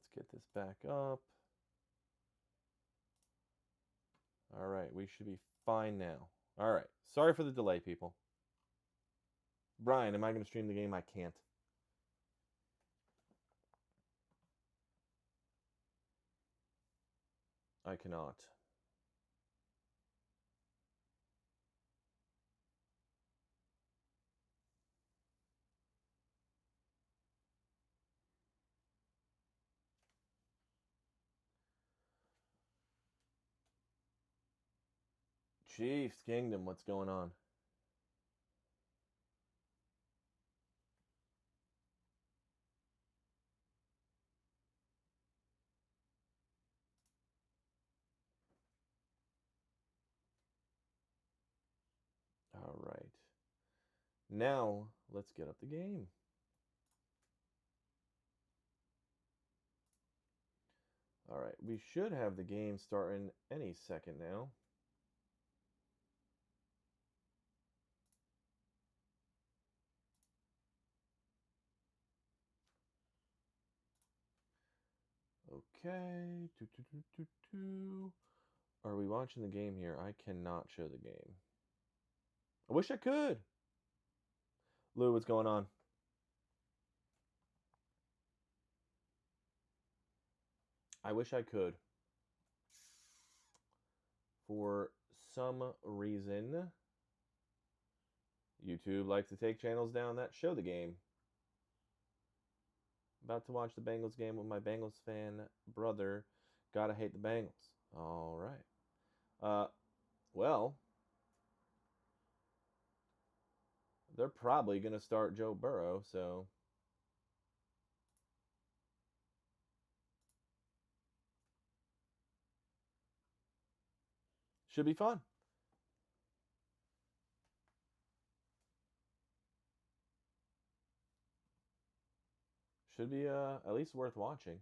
Let's get this back up. All right, we should be fine now. All right, sorry for the delay, people. Brian, am I going to stream the game? I can't. I cannot. Chiefs Kingdom, what's going on? All right. Now, let's get up the game. All right, we should have the game starting any second now. Okay. Are we watching the game here? I cannot show the game. I wish I could. Lou, what's going on? I wish I could. For some reason, YouTube likes to take channels down that show the game. About to watch the Bengals game with my Bengals fan brother. Gotta hate the Bengals. All right. Well, they're probably going to start Joe Burrow, so should be fun. Should be at least worth watching.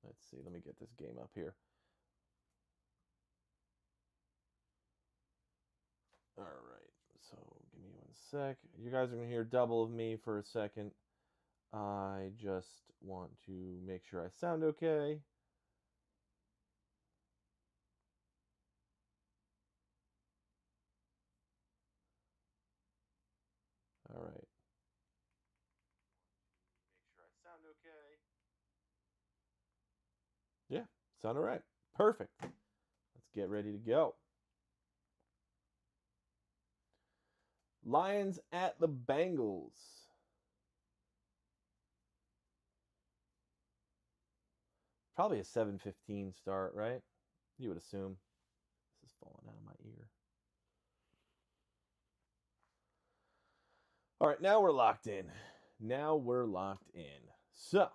Let's see. Let me get this game up here. All right. So give me one sec. You guys are going to hear double of me for a second. I just want to make sure I sound okay. All right. Make sure I sound okay. Yeah, sound all right. Perfect. Let's get ready to go. Lions at the Bengals. Probably a 7:15 start, right? You would assume. This is falling out of my ear. All right, now we're locked in. So,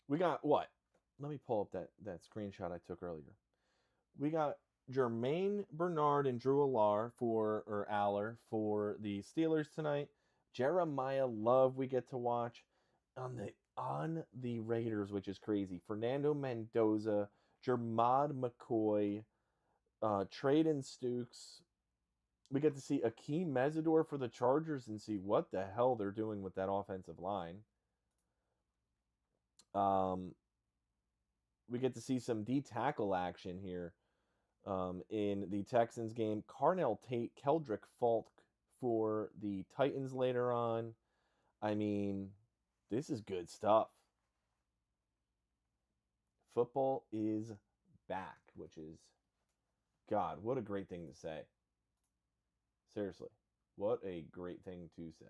we got what? Let me pull up that screenshot I took earlier. We got Jermaine Bernard and Drew Aller for the Steelers tonight. Jeremiah Love we get to watch on the Raiders, which is crazy. Fernando Mendoza, Jermod McCoy, Traden Stukes. We get to see Akeem Mesidor for the Chargers and see what the hell they're doing with that offensive line. We get to see some D-tackle action here in the Texans game. Carnell Tate, Keldrick Falk for the Titans later on. I mean, this is good stuff. Football is back, which is, God, what a great thing to say. Seriously, what a great thing to say.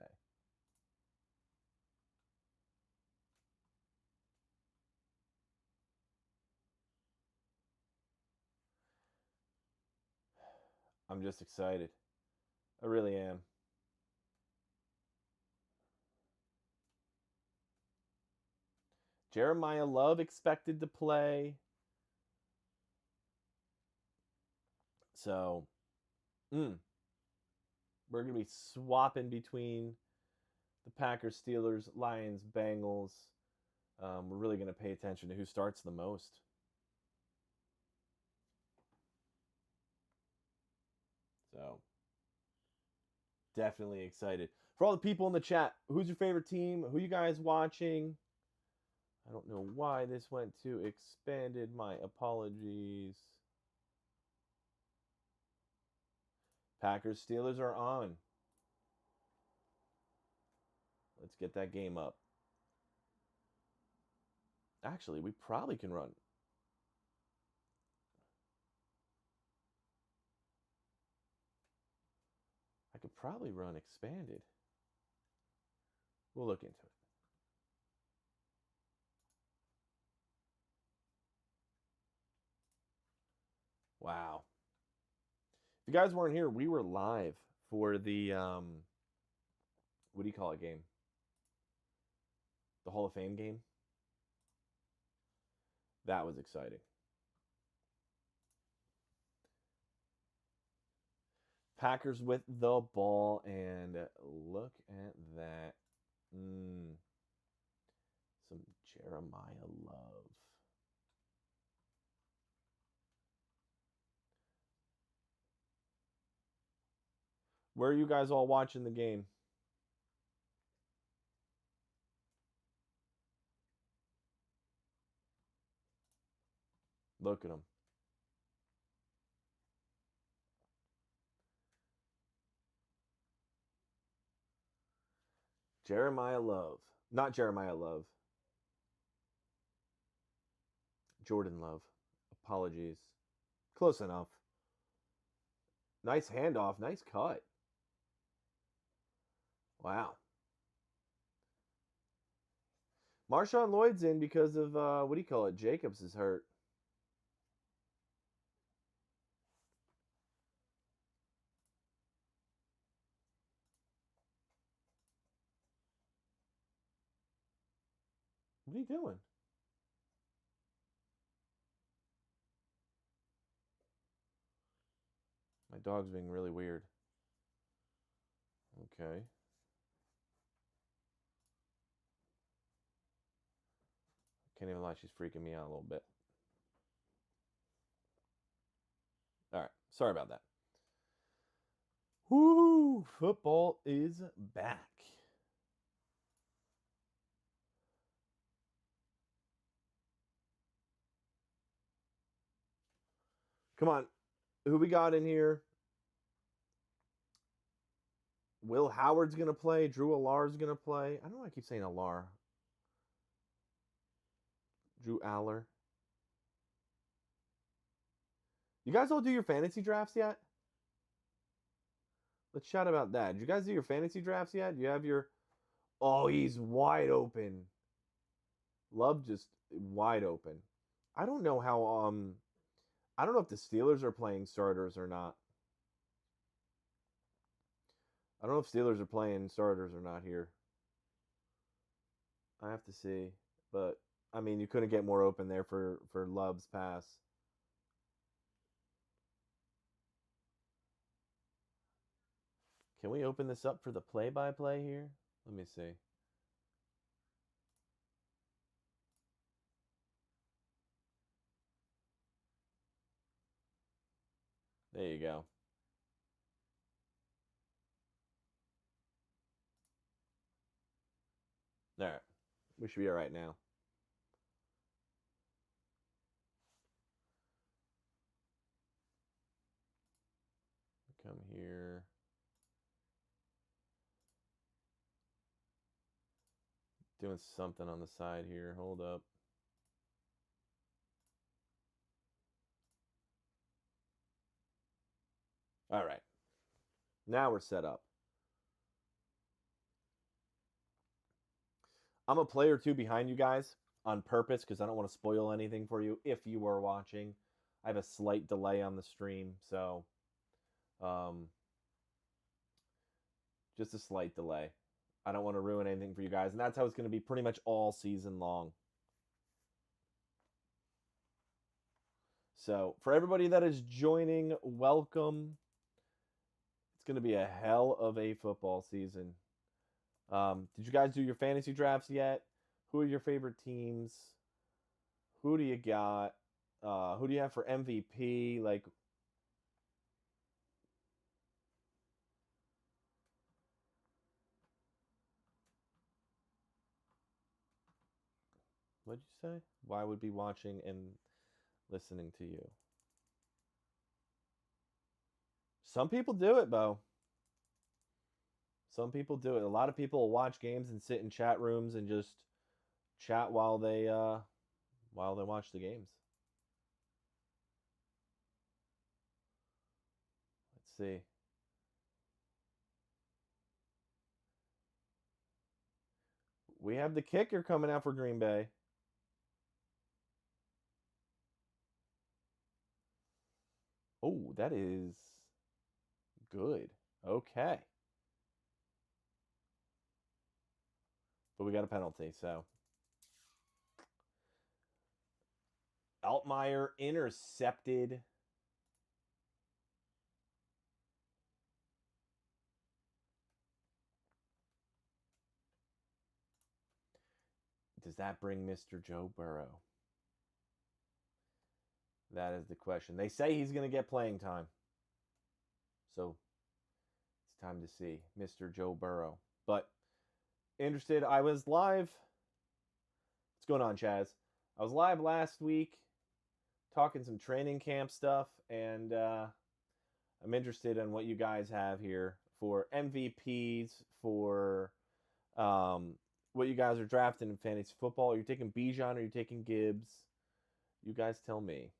I'm just excited. I really am. Jeremiah Love expected to play. So, we're going to be swapping between the Packers, Steelers, Lions, Bengals. We're really going to pay attention to who starts the most. So, Definitely excited. For all the people in the chat, who's your favorite team? Who you guys watching? I don't know why this went to expanded. My apologies. Packers Steelers are on. Let's get that game up. Actually, we probably can run. I could probably run expanded. We'll look into it. Wow. If you guys weren't here, we were live for the what do you call it game? The Hall of Fame game. That was exciting. Packers with the ball, and look at that. Some Jeremiah Love. Where are you guys all watching the game? Look at them. Jeremiah Love. Not Jeremiah Love. Jordan Love. Apologies. Close enough. Nice handoff. Nice cut. Wow. Marshawn Lloyd's in because of, what do you call it? Jacobs is hurt. What are you doing? My dog's being really weird. Okay. Can't even lie, she's freaking me out a little bit. All right. Sorry about that. Woo! Football is back. Come on. Who we got in here? Will Howard's going to play. Drew Allar's going to play. I don't know why I keep saying Allar. Drew Aller. You guys all do your fantasy drafts yet? Let's chat about that. Did you guys do your fantasy drafts yet? Do you have your... Oh, he's wide open. Love just wide open. I don't know how... I don't know if the Steelers are playing starters or not. I don't know if Steelers are playing starters or not here. I have to see. But, I mean, you couldn't get more open there for Love's pass. Can we open this up for the play-by-play here? Let me see. There you go. All right. We should be all right now. Come here. Doing something on the side here. Hold up. All right. Now we're set up. I'm a play or two behind you guys on purpose because I don't want to spoil anything for you if you are watching. I have a slight delay on the stream, so just a slight delay. I don't want to ruin anything for you guys, and that's how it's going to be pretty much all season long. So for everybody that is joining, welcome. It's going to be a hell of a football season. Did you guys do your fantasy drafts yet? Who are your favorite teams? Who do you got? Who do you have for MVP? Like, What'd you say? Why would be watching and listening to you? Some people do it, Bo. Some people do it. A lot of people will watch games and sit in chat rooms and just chat while they watch the games. Let's see. We have the kicker coming out for Green Bay. Oh, that is good. Okay. But we got a penalty, so. Altmaier intercepted. Does that bring Mr. Joe Burrow? That is the question. They say he's going to get playing time. So it's time to see Mr. Joe Burrow. But interested, I was live. What's going on, Chaz? I was live last week talking some training camp stuff, and I'm interested in what you guys have here for MVPs, for what you guys are drafting in fantasy football. Are you taking Bijan or are you taking Gibbs? You guys tell me.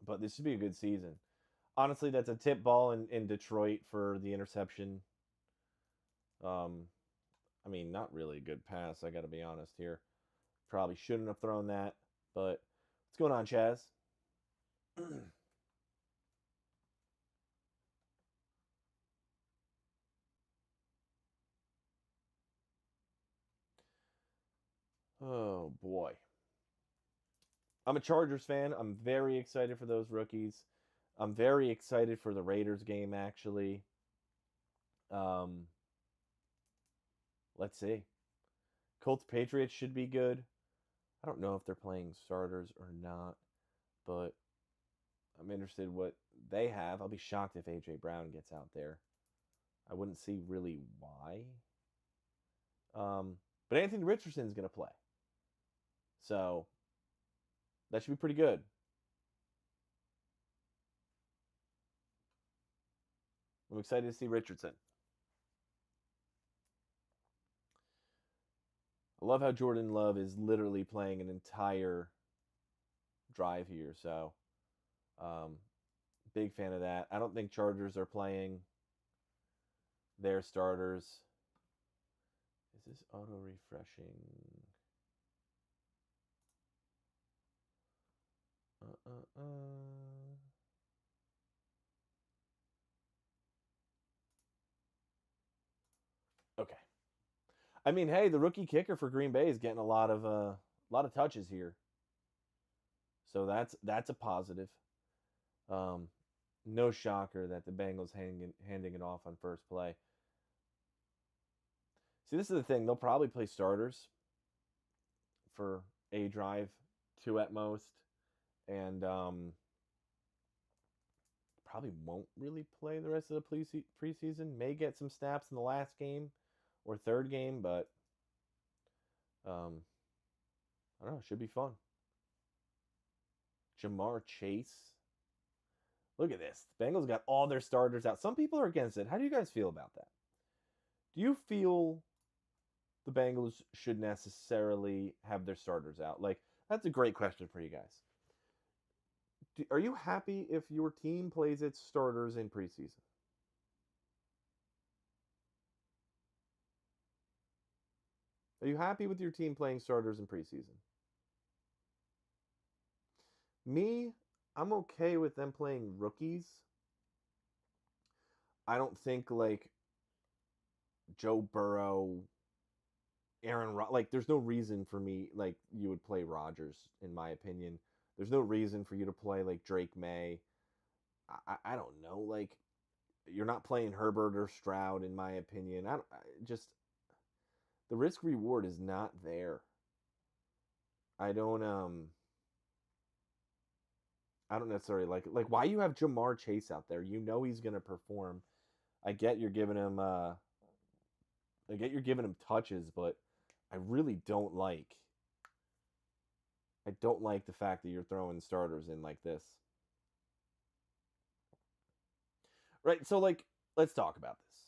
But this should be a good season. Honestly, that's a tip ball in Detroit for the interception. I mean, not really a good pass, I got to be honest here. Probably shouldn't have thrown that. But what's going on, Chaz? Oh, boy. I'm a Chargers fan. I'm very excited for those rookies. I'm very excited for the Raiders game, actually. Let's see. Colts-Patriots should be good. I don't know if they're playing starters or not, but I'm interested in what they have. I'll be shocked if A.J. Brown gets out there. I wouldn't see really why. But Anthony Richardson's going to play. So that should be pretty good. I'm excited to see Richardson. I love how Jordan Love is literally playing an entire drive here. So big fan of that. I don't think Chargers are playing their starters. Is this auto refreshing? Okay. I mean, hey, the rookie kicker for Green Bay is getting a lot of touches here. So that's a positive. No shocker that the Bengals handing it off on first play. See, this is the thing. They'll probably play starters for a drive, 2 at most, and probably won't really play the rest of the preseason. May get some snaps in the last game or third game, but I don't know. Should be fun. Jamar Chase. Look at this. The Bengals got all their starters out. Some people are against it. How do you guys feel about that? Do you feel the Bengals should necessarily have their starters out? Like, that's a great question for you guys. Are you happy if your team plays its starters in preseason? Are you happy with your team playing starters in preseason? Me, I'm okay with them playing rookies. I don't think like Joe Burrow, like there's no reason for me like you would play Rodgers in my opinion. There's no reason for you to play like Drake May. I don't know, like you're not playing Herbert or Stroud in my opinion. I just the risk reward is not there. I don't necessarily like why you have Jamar Chase out there. You know he's gonna perform. I get you're giving him touches, but I really don't like I don't like the fact that you're throwing starters in like this. Right? So, like, let's talk about this.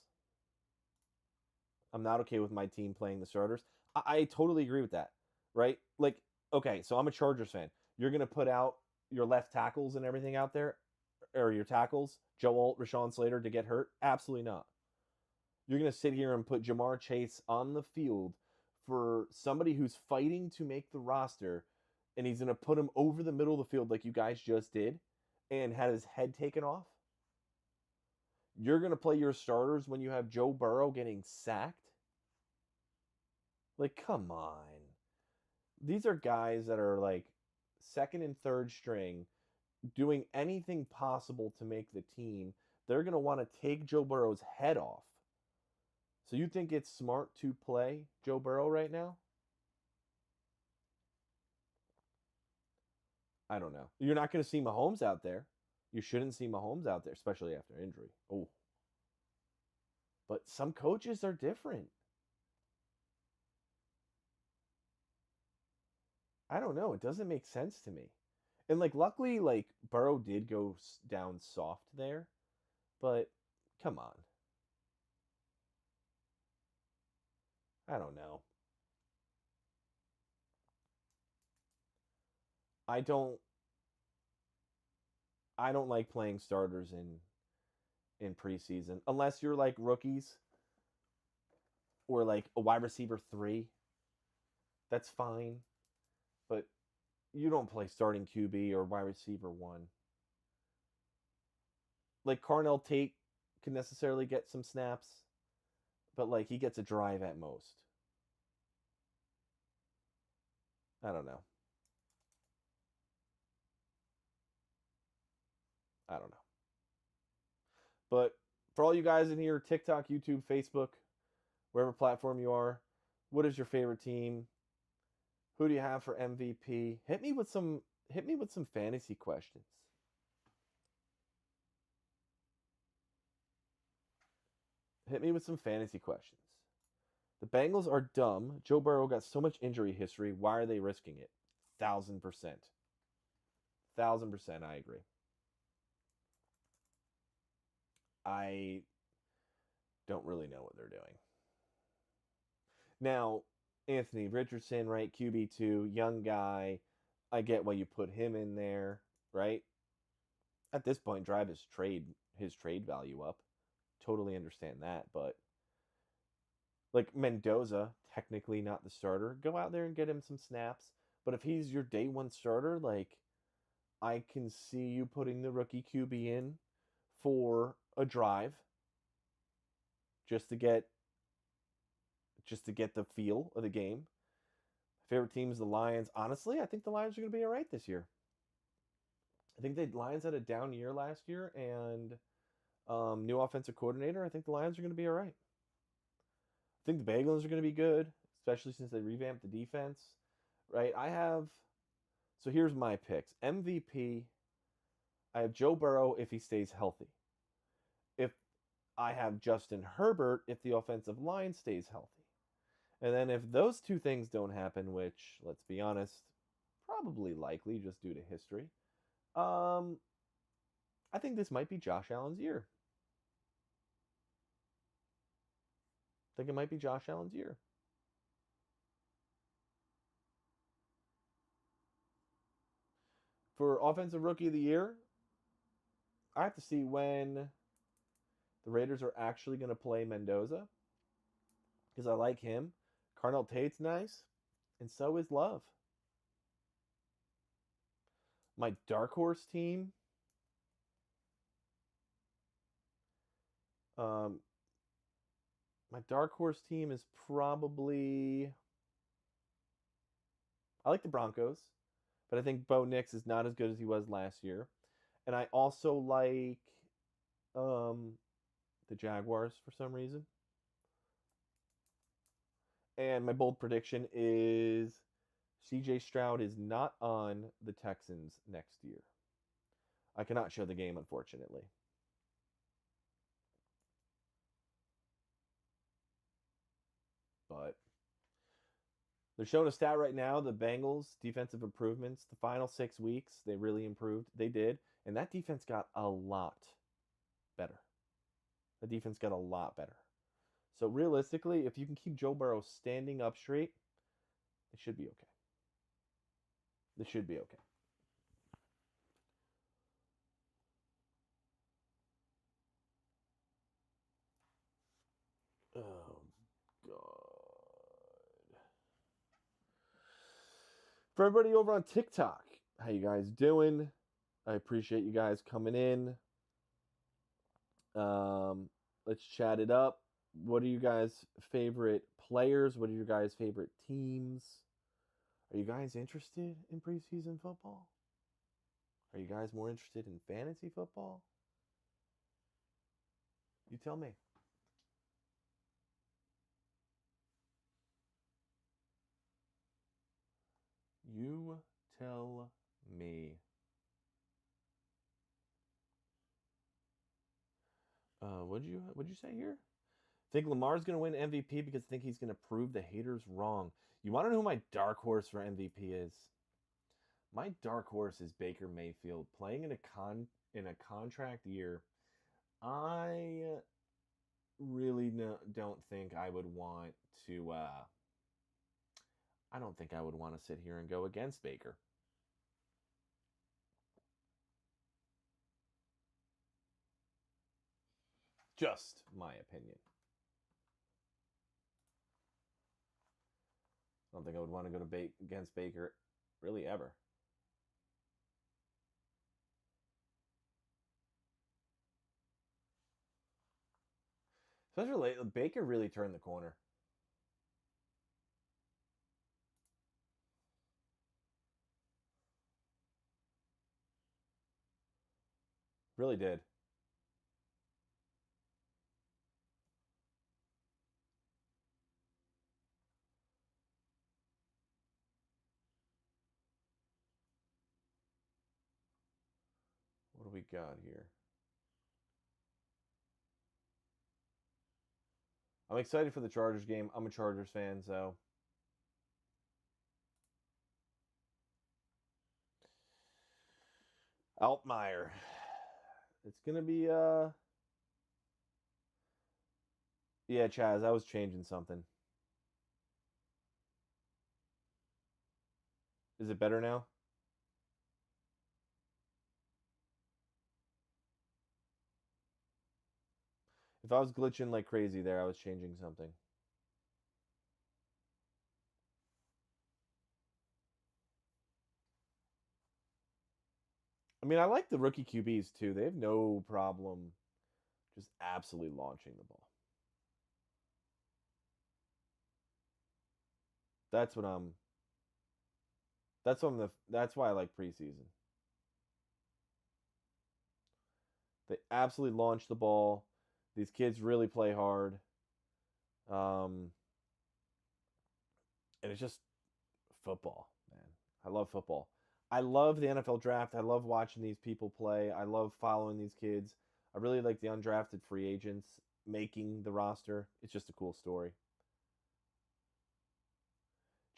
I'm not okay with my team playing the starters. I totally agree with that. Right? Like, okay, so I'm a Chargers fan. You're going to put out your left tackles and everything out there, or your tackles, Joe Alt, Rashawn Slater, to get hurt? Absolutely not. You're going to sit here and put Jamar Chase on the field for somebody who's fighting to make the roster, and he's going to put him over the middle of the field like you guys just did and had his head taken off? You're going to play your starters when you have Joe Burrow getting sacked? Like, come on. These are guys that are like second and third string doing anything possible to make the team. They're going to want to take Joe Burrow's head off. So you think it's smart to play Joe Burrow right now? I don't know. You're not going to see Mahomes out there. You shouldn't see Mahomes out there, especially after injury. Oh. But some coaches are different. I don't know. It doesn't make sense to me. And like, luckily, like Burrow did go down soft there, but come on. I don't know. I don't. I don't like playing starters in preseason unless you're like rookies or like a wide receiver 3. That's fine, but you don't play starting QB or wide receiver 1. Like Carnell Tate can necessarily get some snaps, but like he gets a drive at most. I don't know. I don't know. But for all you guys in here, TikTok, YouTube, Facebook, wherever platform you are, what is your favorite team? Who do you have for MVP? Hit me with some fantasy questions. Hit me with some fantasy questions. The Bengals are dumb. Joe Burrow got so much injury history. Why are they risking it? 1,000%. 1,000%, I agree. I don't really know what they're doing. Now, Anthony Richardson, right? QB2, young guy. I get why you put him in there, right? At this point, drive his trade value up. Totally understand that, but like Mendoza, technically not the starter. Go out there and get him some snaps. But if he's your day one starter, like I can see you putting the rookie QB in for a drive just to get the feel of the game. Favorite team is the Lions. Honestly, I think the Lions are going to be all right this year. I think the Lions had a down year last year, and new offensive coordinator. I think the Lions are going to be all right. I think the Bengals are going to be good, especially since they revamped the defense. Right? So here's my picks. MVP, I have Joe Burrow if he stays healthy. If I have Justin Herbert if the offensive line stays healthy. And then if those two things don't happen, which, let's be honest, probably likely just due to history, I think this might be Josh Allen's year. I think it might be Josh Allen's year. For Offensive Rookie of the Year, I have to see when the Raiders are actually going to play Mendoza because I like him. Carnell Tate's nice, and so is Love. My dark horse team, um, is probably, I like the Broncos, but I think Bo Nix is not as good as he was last year, and I also like um, the Jaguars for some reason. And my bold prediction is CJ Stroud is not on the Texans next year. I cannot show the game, unfortunately. But They're showing a stat right now. The Bengals defensive improvements. The final 6 weeks, they really improved. They did, and that defense got a lot better. The defense got a lot better. So realistically, if you can keep Joe Burrow standing up straight, it should be okay. This should be okay. Oh, God. For everybody over on TikTok, how you guys doing? I appreciate you guys coming in. Let's chat it up. What are you guys' favorite players? What are your guys' favorite teams? Are you guys interested in preseason football? Are you guys more interested in fantasy football? You tell me. You tell me. What'd you say here? Think Lamar's gonna win MVP because I think he's gonna prove the haters wrong. You want to know who my dark horse for MVP is? My dark horse is Baker Mayfield playing in a contract year. I really don't think I would want to. I don't think I would want to sit here and go against Baker. Just my opinion. I don't think I would want to go to against Baker, really ever. Especially late, Baker really turned the corner. Really did. What do we got here? I'm excited for the Chargers game. I'm a Chargers fan, so Altmaier. It's gonna be yeah, Chaz, I was changing something. Is it better now? If I was glitching like crazy there, I was changing something. I mean, I like the rookie QBs too. They have no problem just absolutely launching the ball. That's what I'm that's why I like preseason. They absolutely launch the ball. These kids really play hard. Um, and it's just football, man. I love football. I love the NFL draft. I love watching these people play. I love following these kids. I really like the undrafted free agents making the roster. It's just a cool story.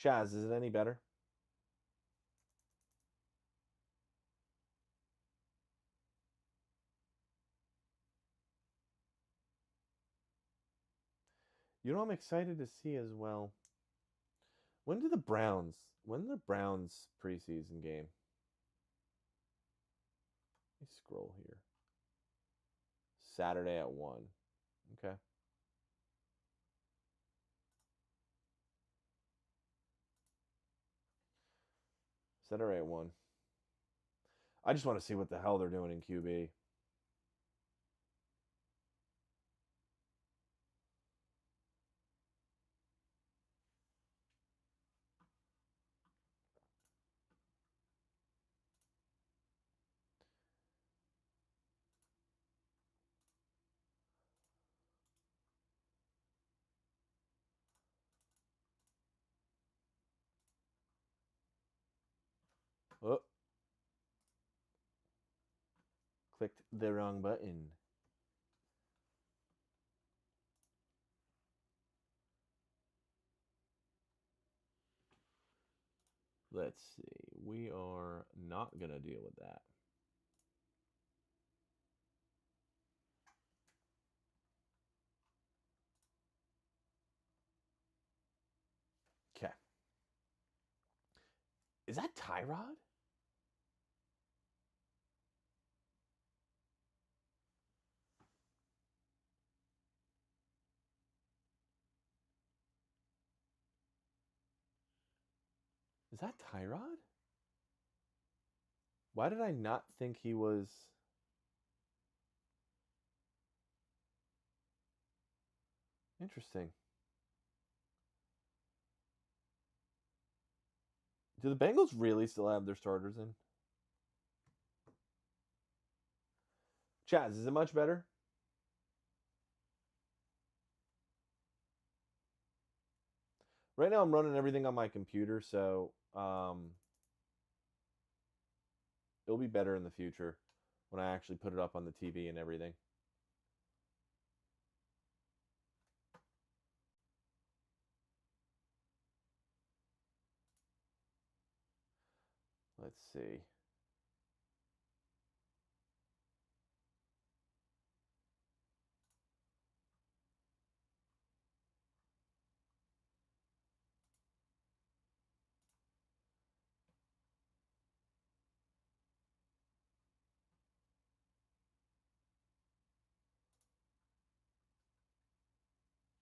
Chaz, is it any better? You know, I'm excited to see as well. When the Browns preseason game? Let me scroll here. Saturday at 1. Okay. Saturday at 1. I just want to see what the hell they're doing in QB. Oh, clicked the wrong button. Let's see. We are not going to deal with that. Okay. Is that Tyrod? Is that Tyrod? Why did I not think he was... Interesting. Do the Bengals really still have their starters in? Chaz, is it much better? Right now I'm running everything on my computer, so it'll be better in the future when I actually put it up on the TV and everything. Let's see.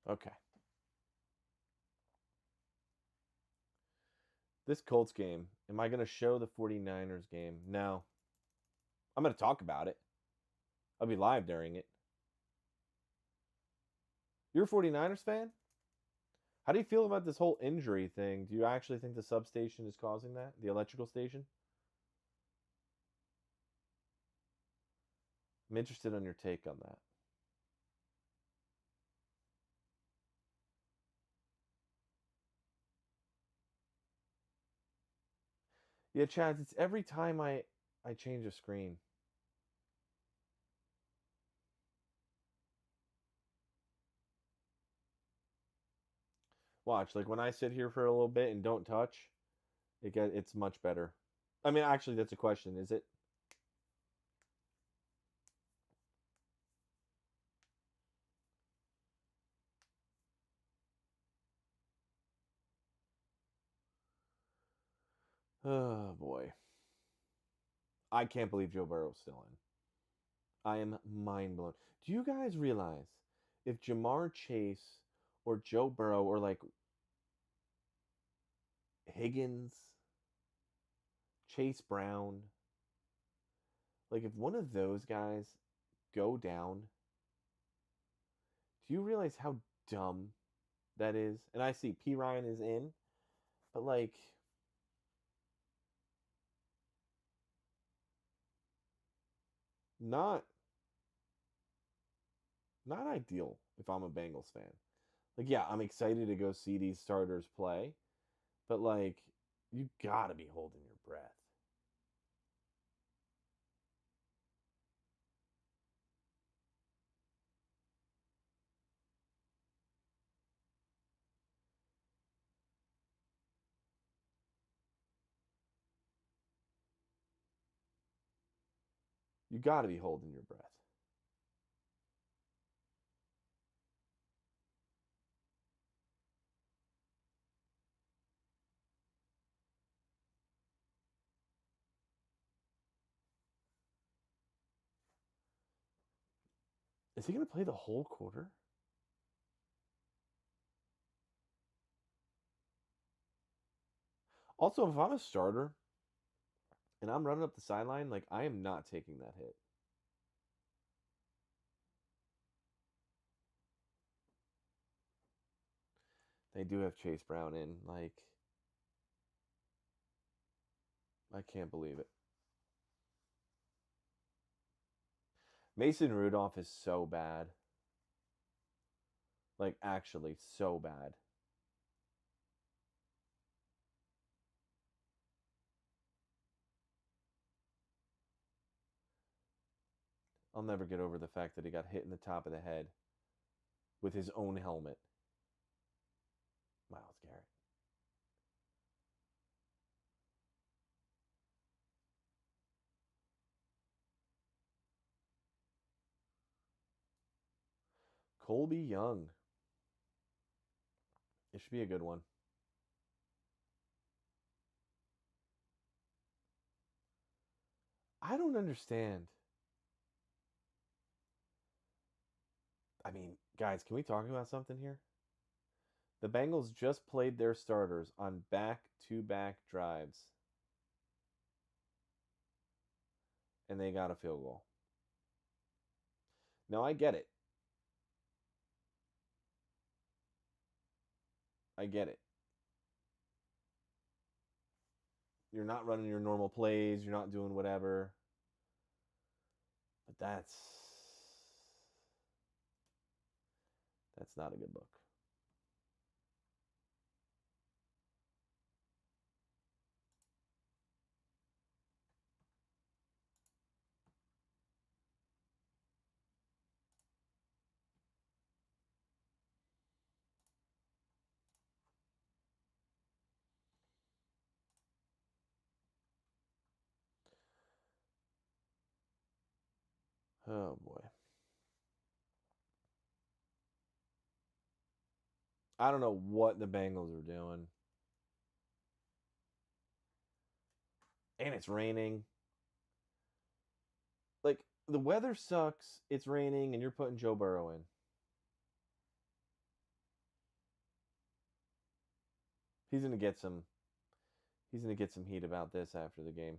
Okay. This Colts game, am I going to show the 49ers game? No. I'm going to talk about it. I'll be live during it. You're a 49ers fan? How do you feel about this whole injury thing? Do you actually think the substation is causing that? The electrical station? I'm interested on your take on that. Yeah, Chad, it's every time I change a screen. Watch, like when I sit here for a little bit and don't touch, it's much better. I mean, actually, that's a question. Is it? Oh boy, I can't believe Joe Burrow's still in. I am mind blown. Do you guys realize if Jamar Chase or Joe Burrow or like Higgins, Chase Brown, like if one of those guys go down, do you realize how dumb that is? And I see P. Ryan is in, but like not not ideal if I'm a Bengals fan. Like yeah, I'm excited to go see these starters play, but like you got to be holding your breath. You got to be holding your breath. Is he going to play the whole quarter? Also, if I'm a starter and I'm running up the sideline, like I am not taking that hit. They do have Chase Brown in. Like, I can't believe it. Mason Rudolph is so bad. Like, actually, so bad. I'll never get over the fact that he got hit in the top of the head with his own helmet. Myles Garrett. Colby Young. It should be a good one. I don't understand. I mean, guys, can we talk about something here? The Bengals just played their starters on back-to-back drives, and they got a field goal. Now, I get it. I get it. You're not running your normal plays. You're not doing whatever. But that's not a good look. Oh, boy. I don't know what the Bengals are doing. And it's raining. Like, the weather sucks. It's raining, and you're putting Joe Burrow in. He's gonna get some heat about this after the game.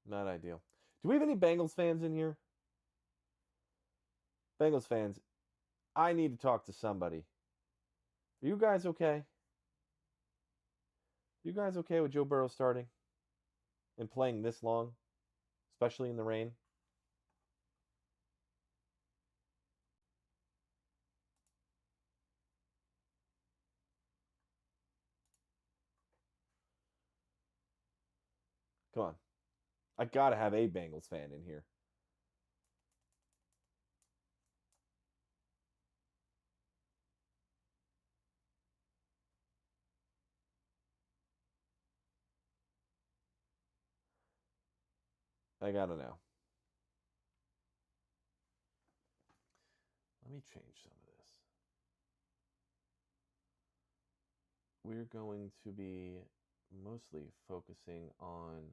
Not ideal. Do we have any Bengals fans in here? Bengals fans, I need to talk to somebody. Are you guys okay? You guys okay with Joe Burrow starting and playing this long, especially in the rain? Come on. I gotta have a Bengals fan in here. I gotta know. Let me change some of this. We're going to be mostly focusing on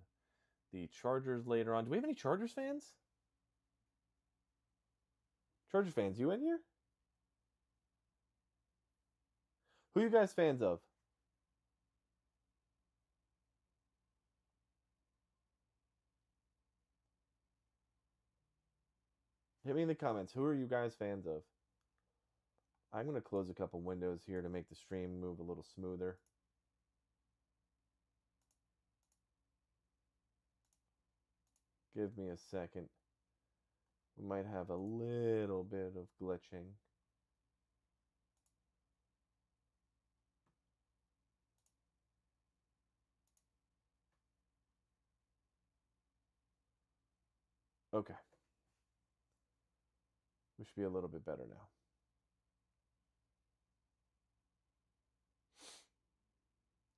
the Chargers later on. Do we have any Chargers fans? Chargers fans, you in here? Who are you guys fans of? Hit me in the comments. Who are you guys fans of? I'm going to close a couple windows here to make the stream move a little smoother. Give me a second. We might have a little bit of glitching. Okay. We should be a little bit better now.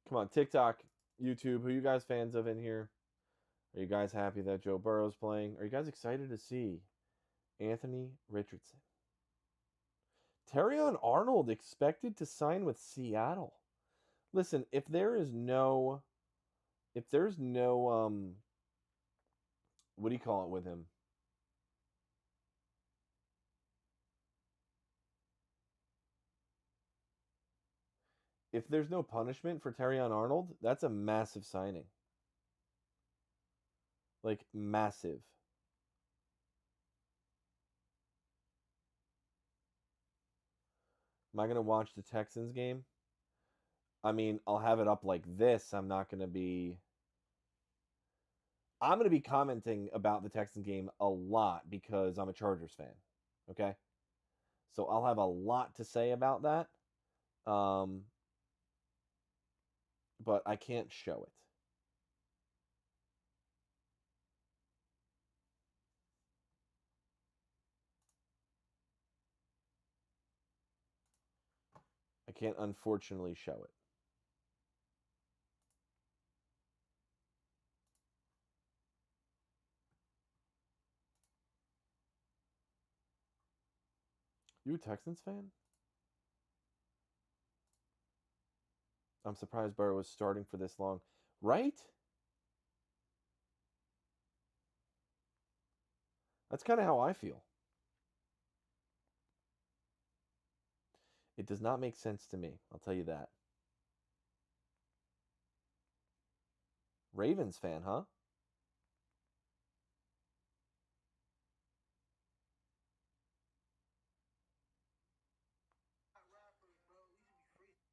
Come on, TikTok, YouTube, who are you guys fans of in here? Are you guys happy that Joe Burrow's playing? Are you guys excited to see Anthony Richardson? Terrion Arnold expected to sign with Seattle. Listen, if there's no what do you call it with him? If there's no punishment for Terrion Arnold, that's a massive signing. Like, massive. Am I going to watch the Texans game? I mean, I'll have it up like this. I'm going to be commenting about the Texans game a lot because I'm a Chargers fan. Okay? So I'll have a lot to say about that. But I can't show it. I can't unfortunately show it. You a Texans fan? I'm surprised Burrow was starting for this long. Right? That's kind of how I feel. It does not make sense to me. I'll tell you that. Ravens fan, huh?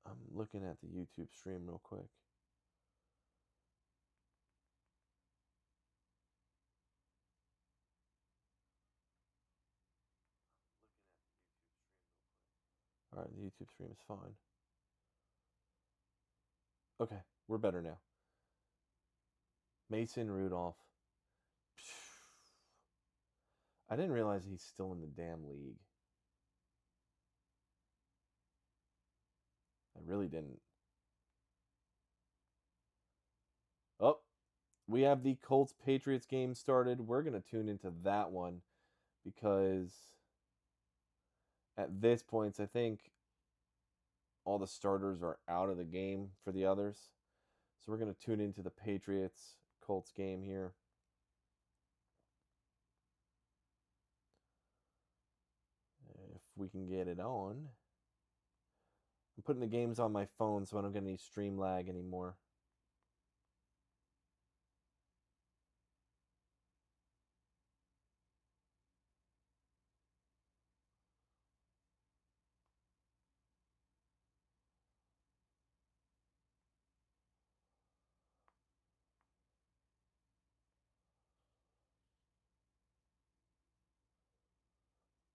I'm looking at the YouTube stream real quick. All right, the YouTube stream is fine. Okay, we're better now. Mason Rudolph. I didn't realize he's still in the damn league. I really didn't. Oh, we have the Colts-Patriots game started. We're going to tune into that one because at this point, I think all the starters are out of the game for the others. So we're going to tune into the Patriots-Colts game here. If we can get it on. I'm putting the games on my phone so I don't get any stream lag anymore.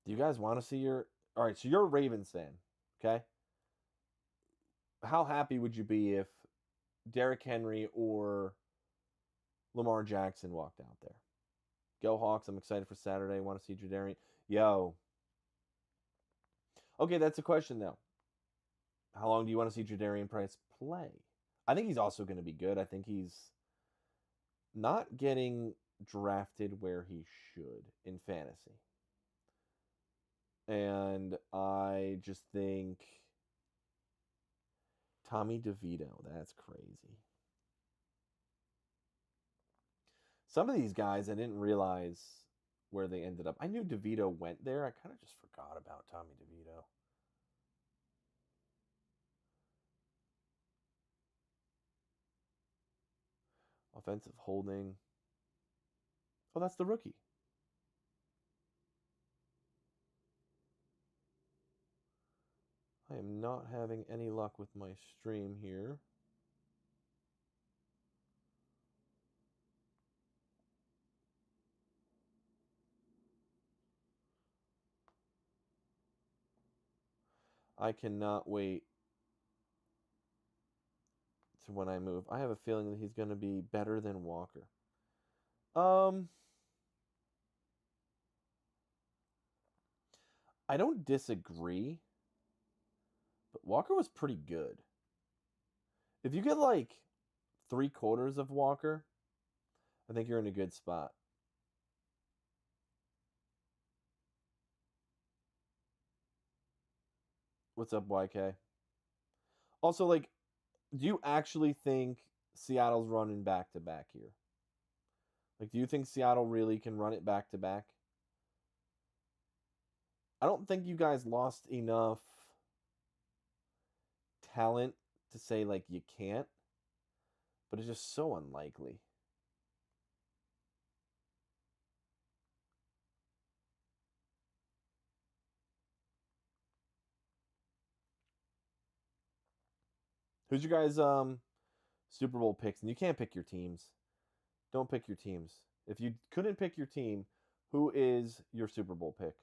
Do you guys want to see your... All right, so you're a Ravens fan, okay? How happy would you be if Derrick Henry or Lamar Jackson walked out there? Go Hawks. I'm excited for Saturday. I want to see Jadarian. Yo. Okay, that's a question, though. How long do you want to see Jadarian Price play? I think he's also going to be good. I think he's not getting drafted where he should in fantasy. And I just think Tommy DeVito, that's crazy. Some of these guys, I didn't realize where they ended up. I knew DeVito went there. I kind of just forgot about Tommy DeVito. Offensive holding. Oh, that's the rookie. I am not having any luck with my stream here. I cannot wait to when I move. I have a feeling that he's going to be better than Walker. I don't disagree, but Walker was pretty good. If you get like 3/4 of Walker, I think you're in a good spot. What's up, YK? Also, like, do you actually think Seattle's running back to back here? Like, do you think Seattle really can run it back to back? I don't think you guys lost enough talent to say, like, you can't, but it's just so unlikely. Who's your guys' Super Bowl picks? And you can't pick your teams. Don't pick your teams. If you couldn't pick your team, who is your Super Bowl pick?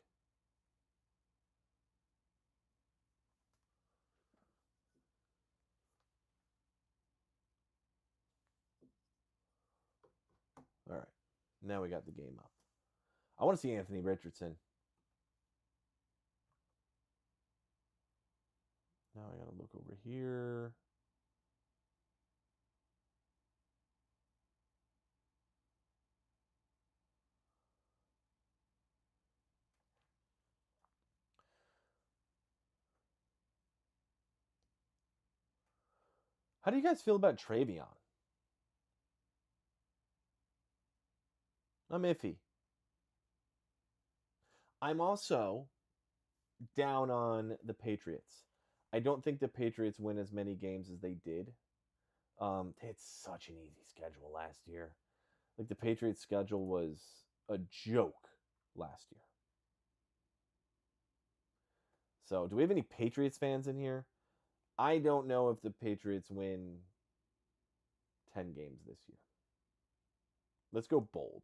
All right. Now we got the game up. I want to see Anthony Richardson. Now I got to look over here. How do you guys feel about Travion? I'm iffy. I'm also down on the Patriots. I don't think the Patriots win as many games as they did. They had such an easy schedule last year. Like the Patriots' schedule was a joke last year. So, do we have any Patriots fans in here? I don't know if the Patriots win 10 games this year. Let's go bold.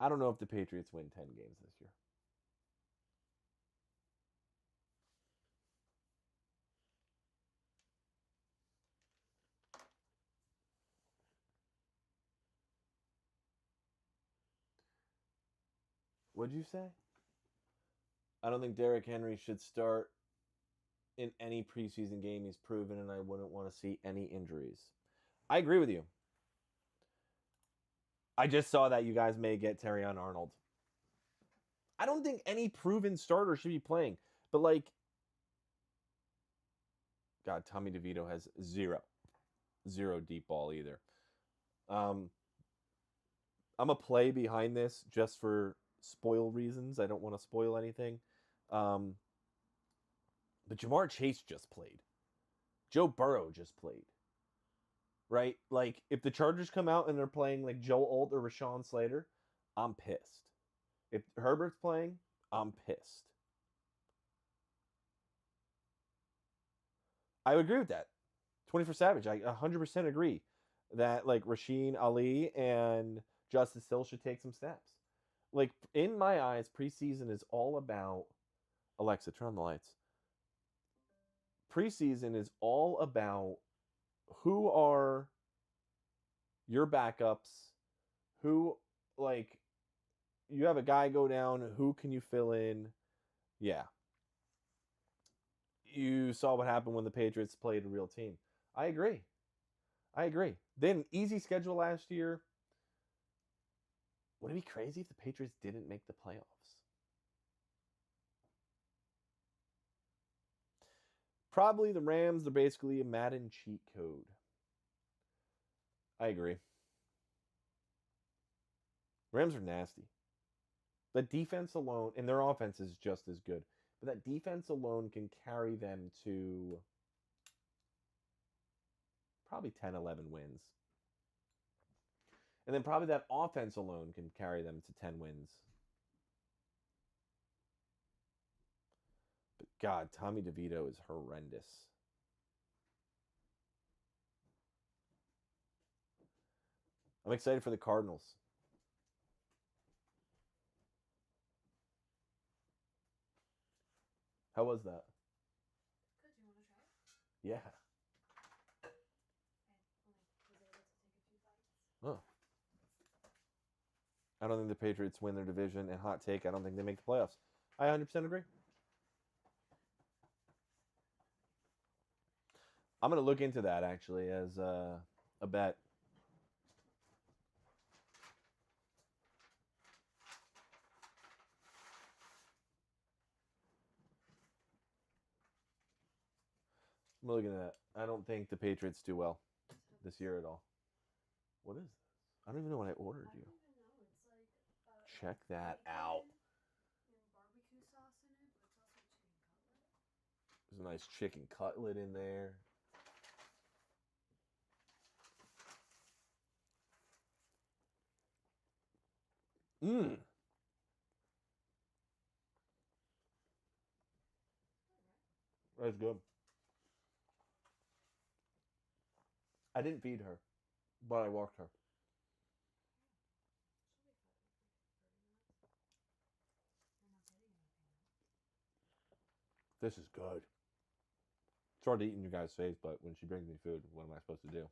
I don't know if the Patriots win 10 games this year. What'd you say? I don't think Derrick Henry should start in any preseason game. He's proven, and I wouldn't want to see any injuries. I agree with you. I just saw that you guys may get Terrion Arnold. I don't think any proven starter should be playing. But, like, God, Tommy DeVito has zero deep ball either. I'm a play behind this just for spoil reasons. I don't want to spoil anything. But Jamar Chase just played. Joe Burrow just played. Right? Like, if the Chargers come out and they're playing like Joe Alt or Rashawn Slater, I'm pissed. If Herbert's playing, I'm pissed. I would agree with that. 24 Savage, I 100% agree that like Rasheen Ali and Justice Hill should take some snaps. Like, in my eyes, preseason is all about Alexa, turn on the lights. Preseason is all about who are your backups, who, like, you have a guy go down, who can you fill in? Yeah. You saw what happened when the Patriots played a real team. I agree. Then, easy schedule last year. Would it be crazy if the Patriots didn't make the playoffs? Probably the Rams. They're basically a Madden cheat code. I agree. Rams are nasty. The defense alone, and their offense is just as good, but that defense alone can carry them to probably 10, 11 wins. And then probably that offense alone can carry them to 10 wins. But God, Tommy DeVito is horrendous. I'm excited for the Cardinals. How was that? Good. Do you want to try it? Yeah. Oh. I don't think the Patriots win their division, and hot take, I don't think they make the playoffs. I 100% agree. I'm going to look into that, actually, as a bet. I'm looking at that. I don't think the Patriots do well this year at all. What is this? I don't even know what I ordered you. I don't even know. It's like Check that out. and barbecue sauce in it, but it's also chicken cutlet. There's a nice chicken cutlet in there. Mmm. That's good. I didn't feed her, but I walked her. This is good. It's hard to eat in your guys' face, but when she brings me food, what am I supposed to do?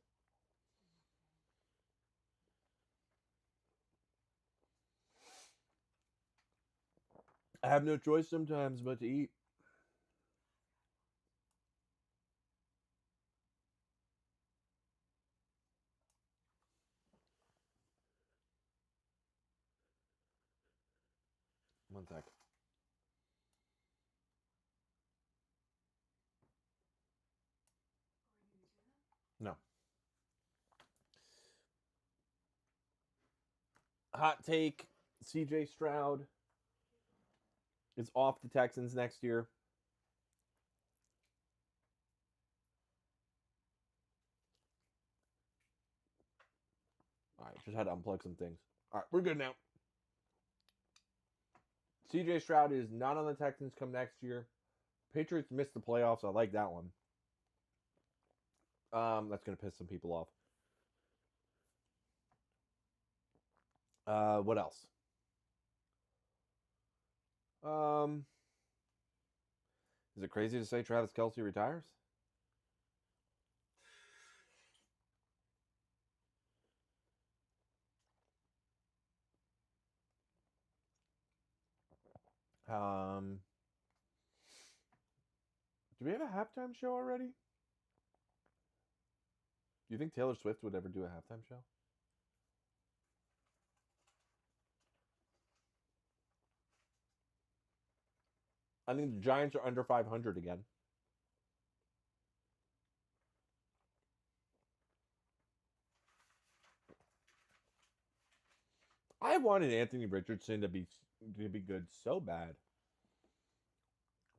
I have no choice sometimes but to eat. One sec. Hot take, CJ Stroud is off the Texans next year. All right, just had to unplug some things. All right, we're good now. CJ Stroud is not on the Texans come next year. Patriots missed the playoffs. I like that one. That's going to piss some people off. What else? Is it crazy to say Travis Kelce retires? Do we have a halftime show already? Do you think Taylor Swift would ever do a halftime show? I think the Giants are under 500 again. I wanted Anthony Richardson to be good so bad.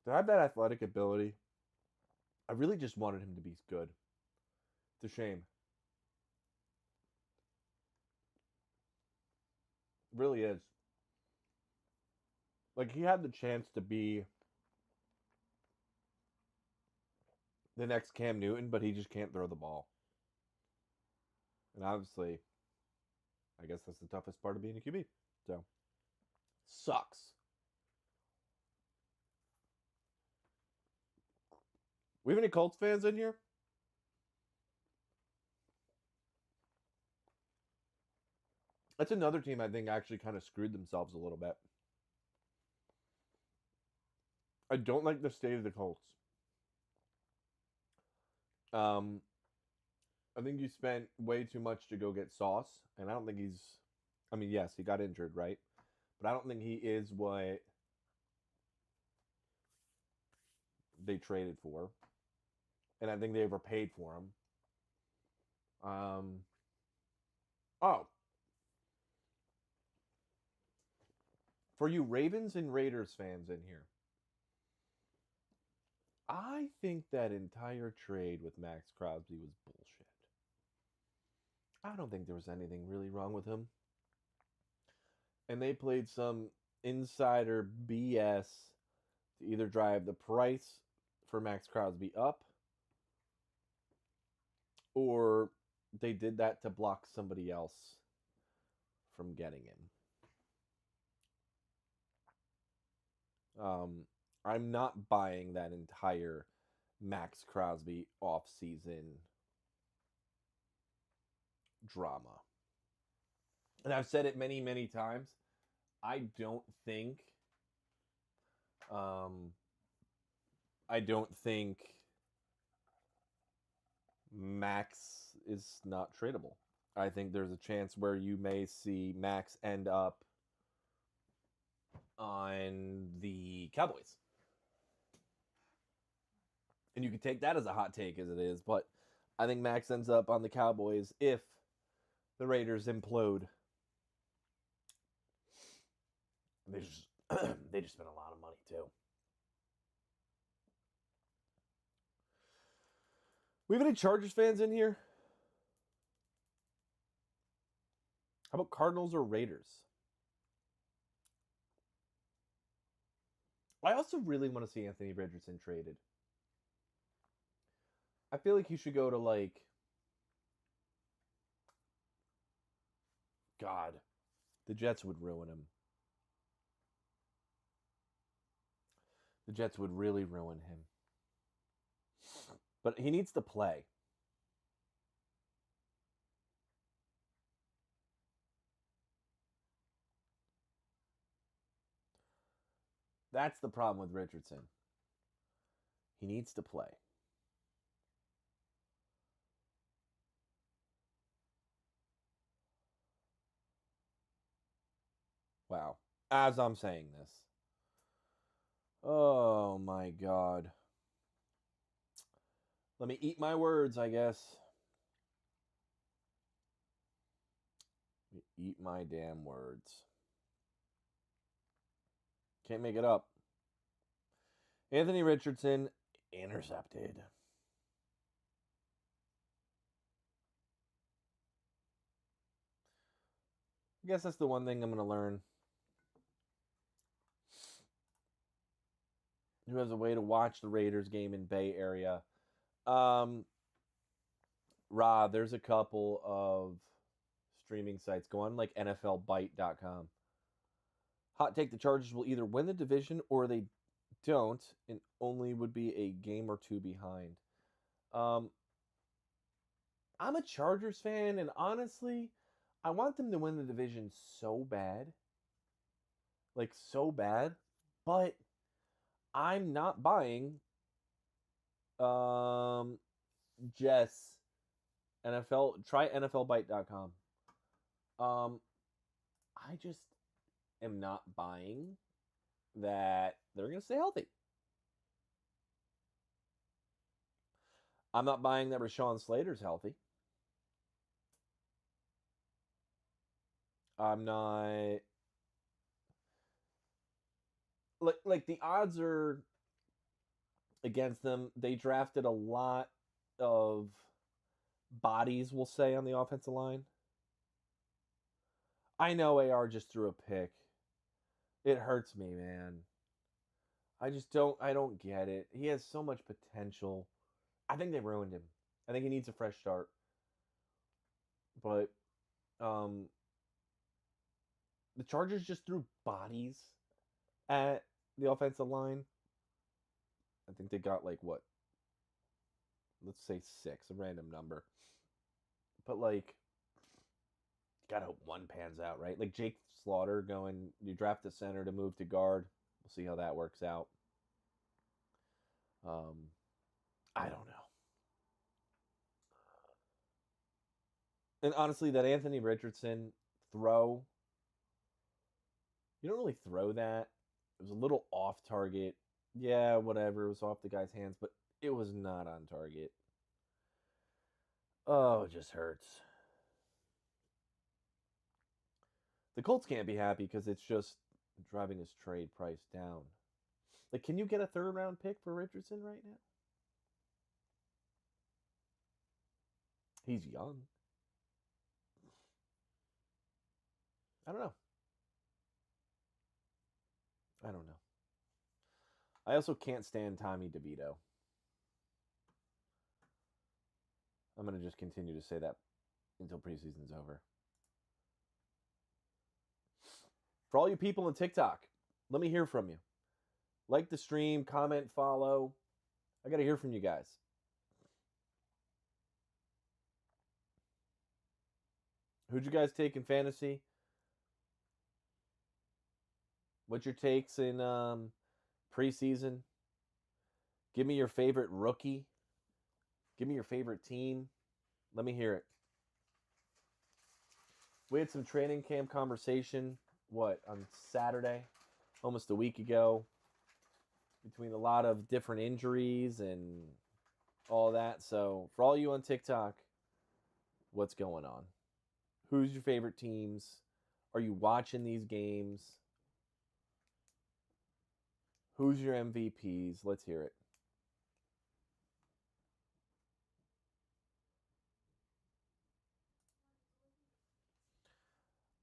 To have that athletic ability, I really just wanted him to be good. It's a shame. It really is. Like, he had the chance to be the next Cam Newton, but he just can't throw the ball. And obviously, I guess that's the toughest part of being a QB. So, sucks. We have any Colts fans in here? That's another team I think actually kind of screwed themselves a little bit. I don't like the state of the Colts. I think you spent way too much to go get Sauce, and I don't think he's. I mean, yes, he got injured, right? But I don't think he is what they traded for, and I think they overpaid for him. Oh, for you Ravens and Raiders fans in here, I think that entire trade with Max Crosby was bullshit. I don't think there was anything really wrong with him. And they played some insider BS to either drive the price for Max Crosby up, or they did that to block somebody else from getting him. I'm not buying that entire Max Crosby off-season drama. And I've said it many, many times. I don't think Max is not tradable. I think there's a chance where you may see Max end up on the Cowboys. And you can take that as a hot take as it is, but I think Max ends up on the Cowboys if the Raiders implode. They just spent a lot of money too. We have any Chargers fans in here? How about Cardinals or Raiders? I also really want to see Anthony Richardson traded. I feel like he should go to like... God, the Jets would ruin him. The Jets would really ruin him. But he needs to play. That's the problem with Richardson. He needs to play. Wow. As I'm saying this. Oh my God. Let me eat my words, I guess. Eat my damn words. Can't make it up. Anthony Richardson intercepted. I guess that's the one thing I'm going to learn. Who has a way to watch the Raiders game in Bay Area? Rob, there's a couple of streaming sites. Go on like NFLBite.com. Hot take: the Chargers will either win the division or they don't, and only would be a game or two behind. I'm a Chargers fan, and honestly, I want them to win the division so bad. Like, so bad. But I'm not buying Jess NFL. Try NFLBite.com. I just am not buying that they're going to stay healthy. I'm not buying that Rashawn Slater's healthy. I'm not like the odds are against them. They drafted a lot of bodies, we'll say, on the offensive line. I know AR just threw a pick. It hurts me, man. I don't get it. He has so much potential. I think they ruined him. I think he needs a fresh start. But the Chargers just threw bodies at the offensive line. I think they got like what? Let's say 6, a random number. But like, gotta hope one pans out, right? Like Jake Slaughter going, you draft a center to move to guard. We'll see how that works out. I don't know. And honestly, that Anthony Richardson throw, you don't really throw that. It was a little off target. Yeah, whatever. It was off the guy's hands, but it was not on target. Oh, it just hurts. The Colts can't be happy because it's just driving his trade price down. Like, can you get a 3rd round pick for Richardson right now? He's young. I don't know. I also can't stand Tommy DeVito. I'm going to just continue to say that until preseason's over. For all you people on TikTok, let me hear from you. Like the stream, comment, follow. I got to hear from you guys. Who'd you guys take in fantasy? What's your takes in preseason? Give me your favorite rookie. Give me your favorite team. Let me hear it. We had some training camp conversation, on Saturday, almost a week ago, between a lot of different injuries and all that. So for all you on TikTok, what's going on? Who's your favorite teams? Are you watching these games? Who's your MVPs? Let's hear it.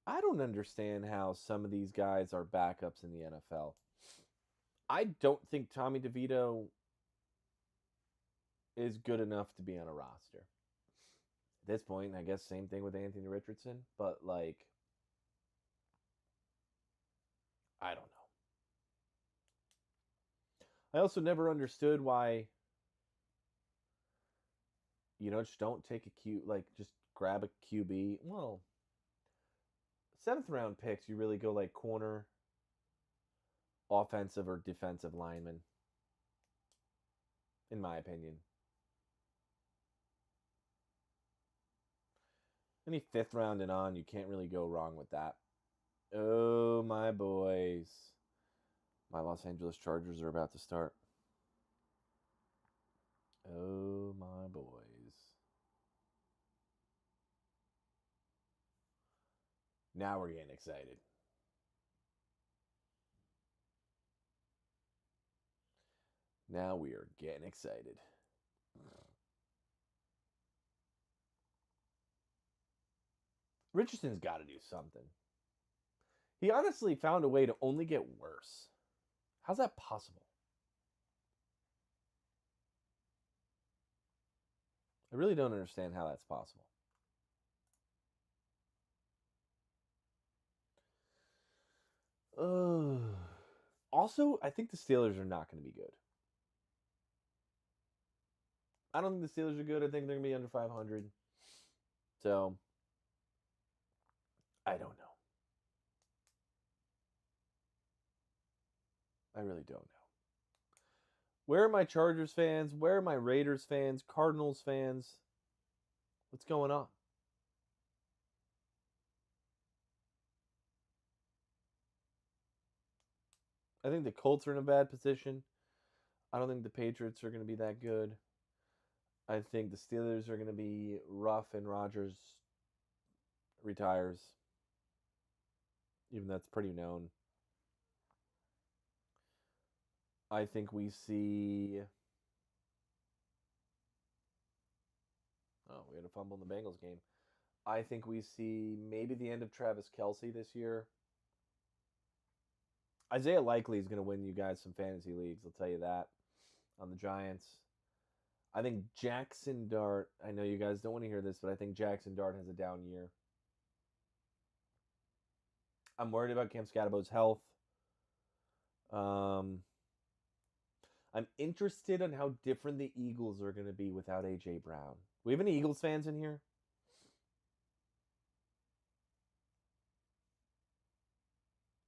I don't understand how some of these guys are backups in the NFL. I don't think Tommy DeVito is good enough to be on a roster. At this point, I guess same thing with Anthony Richardson, but like, I don't know. I also never understood why, just don't take just grab a QB. Well, 7th round picks, you really go like corner, offensive or defensive lineman, in my opinion. Any 5th round and on, you can't really go wrong with that. Oh, my boys. My Los Angeles Chargers are about to start. Oh, my boys. Now we're getting excited. Now we are getting excited. Richardson's got to do something. He honestly found a way to only get worse. How's that possible? I really don't understand how that's possible. Also, I think the Steelers are not going to be good. I don't think the Steelers are good. I think they're going to be under 500. So, I don't know. I really don't know. Where are my Chargers fans? Where are my Raiders fans? Cardinals fans? What's going on? I think the Colts are in a bad position. I don't think the Patriots are going to be that good. I think the Steelers are going to be rough and Rodgers retires. Even that's pretty known. I think we see... Oh, we had a fumble in the Bengals game. I think we see maybe the end of Travis Kelce this year. Isaiah Likely is going to win you guys some fantasy leagues, I'll tell you that, on the Giants. I think Jackson Dart, I know you guys don't want to hear this, but I think Jackson Dart has a down year. I'm worried about Cam Scadabo's health. I'm interested in how different the Eagles are going to be without A.J. Brown. We have any Eagles fans in here?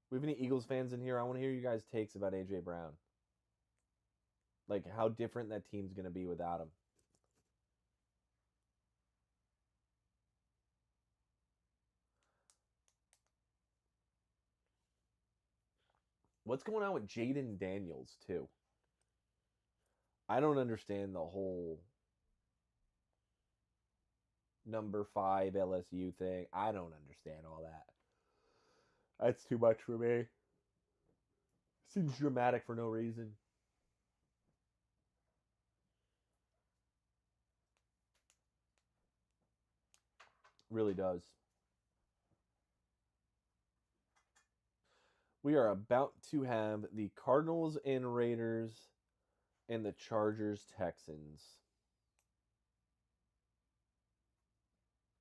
We have any Eagles fans in here? I want to hear you guys' takes about A.J. Brown. Like, how different that team's going to be without him. What's going on with Jaden Daniels, too? I don't understand the whole number 5 LSU thing. I don't understand all that. That's too much for me. Seems dramatic for no reason. Really does. We are about to have the Cardinals and Raiders and the Chargers-Texans.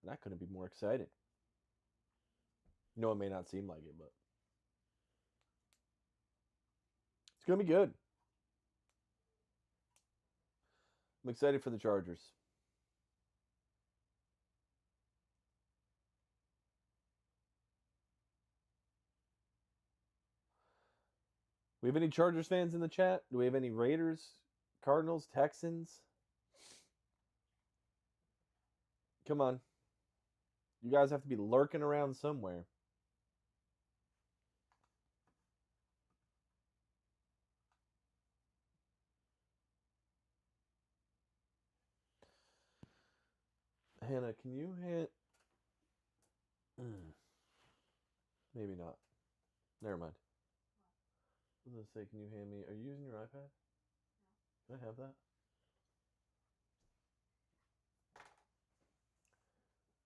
That couldn't be more exciting. No, it may not seem like it, but it's going to be good. I'm excited for the Chargers. We have any Chargers fans in the chat? Do we have any Raiders, Cardinals, Texans? Come on. You guys have to be lurking around somewhere. Hannah, can you hit... Maybe not. Never mind. I was going to say, can you hand me... Are you using your iPad? No. Can I have that?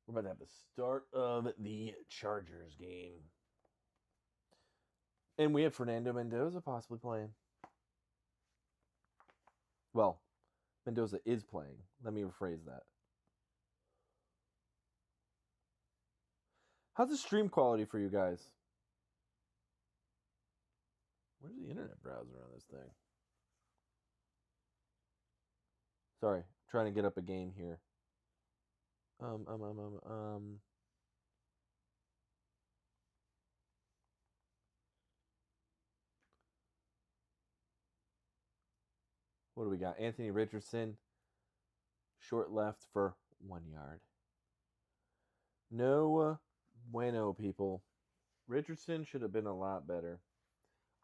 We're about to have the start of the Chargers game. And we have Fernando Mendoza possibly playing. Well, Mendoza is playing. Let me rephrase that. How's the stream quality for you guys? Where's the internet browser on this thing? Sorry, trying to get up a game here. What do we got? Anthony Richardson, short left for 1 yard. No bueno, people. Richardson should have been a lot better.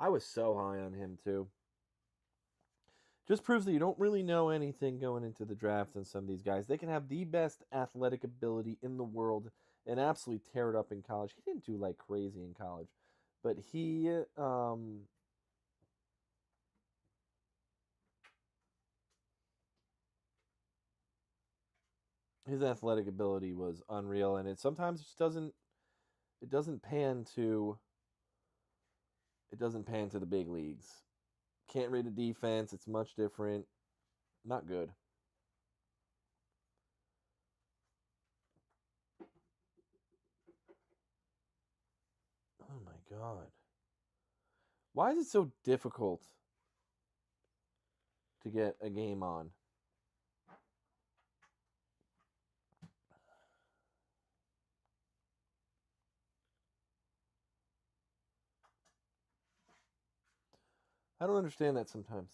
I was so high on him, too. Just proves that you don't really know anything going into the draft on some of these guys. They can have the best athletic ability in the world and absolutely tear it up in college. He didn't do like crazy in college, but his athletic ability was unreal, and it sometimes just doesn't pan to the big leagues. Can't read the defense. It's much different. Not good. Oh my God. Why is it so difficult to get a game on? I don't understand that sometimes.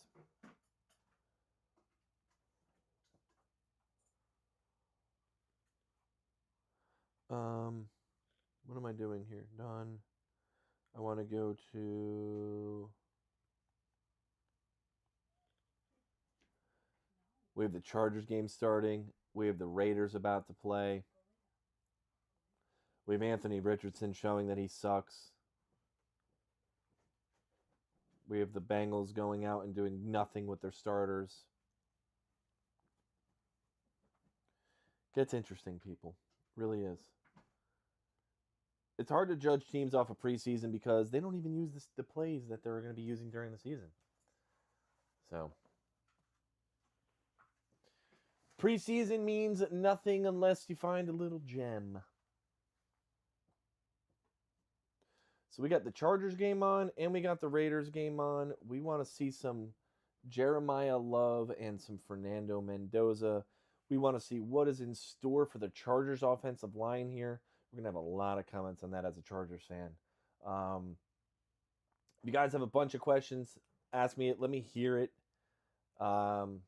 What am I doing here? Done. I want to go to... We have the Chargers game starting. We have the Raiders about to play. We have Anthony Richardson showing that he sucks. We have the Bengals going out and doing nothing with their starters. Gets interesting, people. Really is. It's hard to judge teams off of preseason because they don't even use the plays that they're going to be using during the season. So, preseason means nothing unless you find a little gem. So we got the Chargers game on and we got the Raiders game on. We want to see some Jeremiah Love and some Fernando Mendoza. We want to see what is in store for the Chargers offensive line here. We're going to have a lot of comments on that as a Chargers fan. If you guys have a bunch of questions, ask me it. Let me hear it. I'm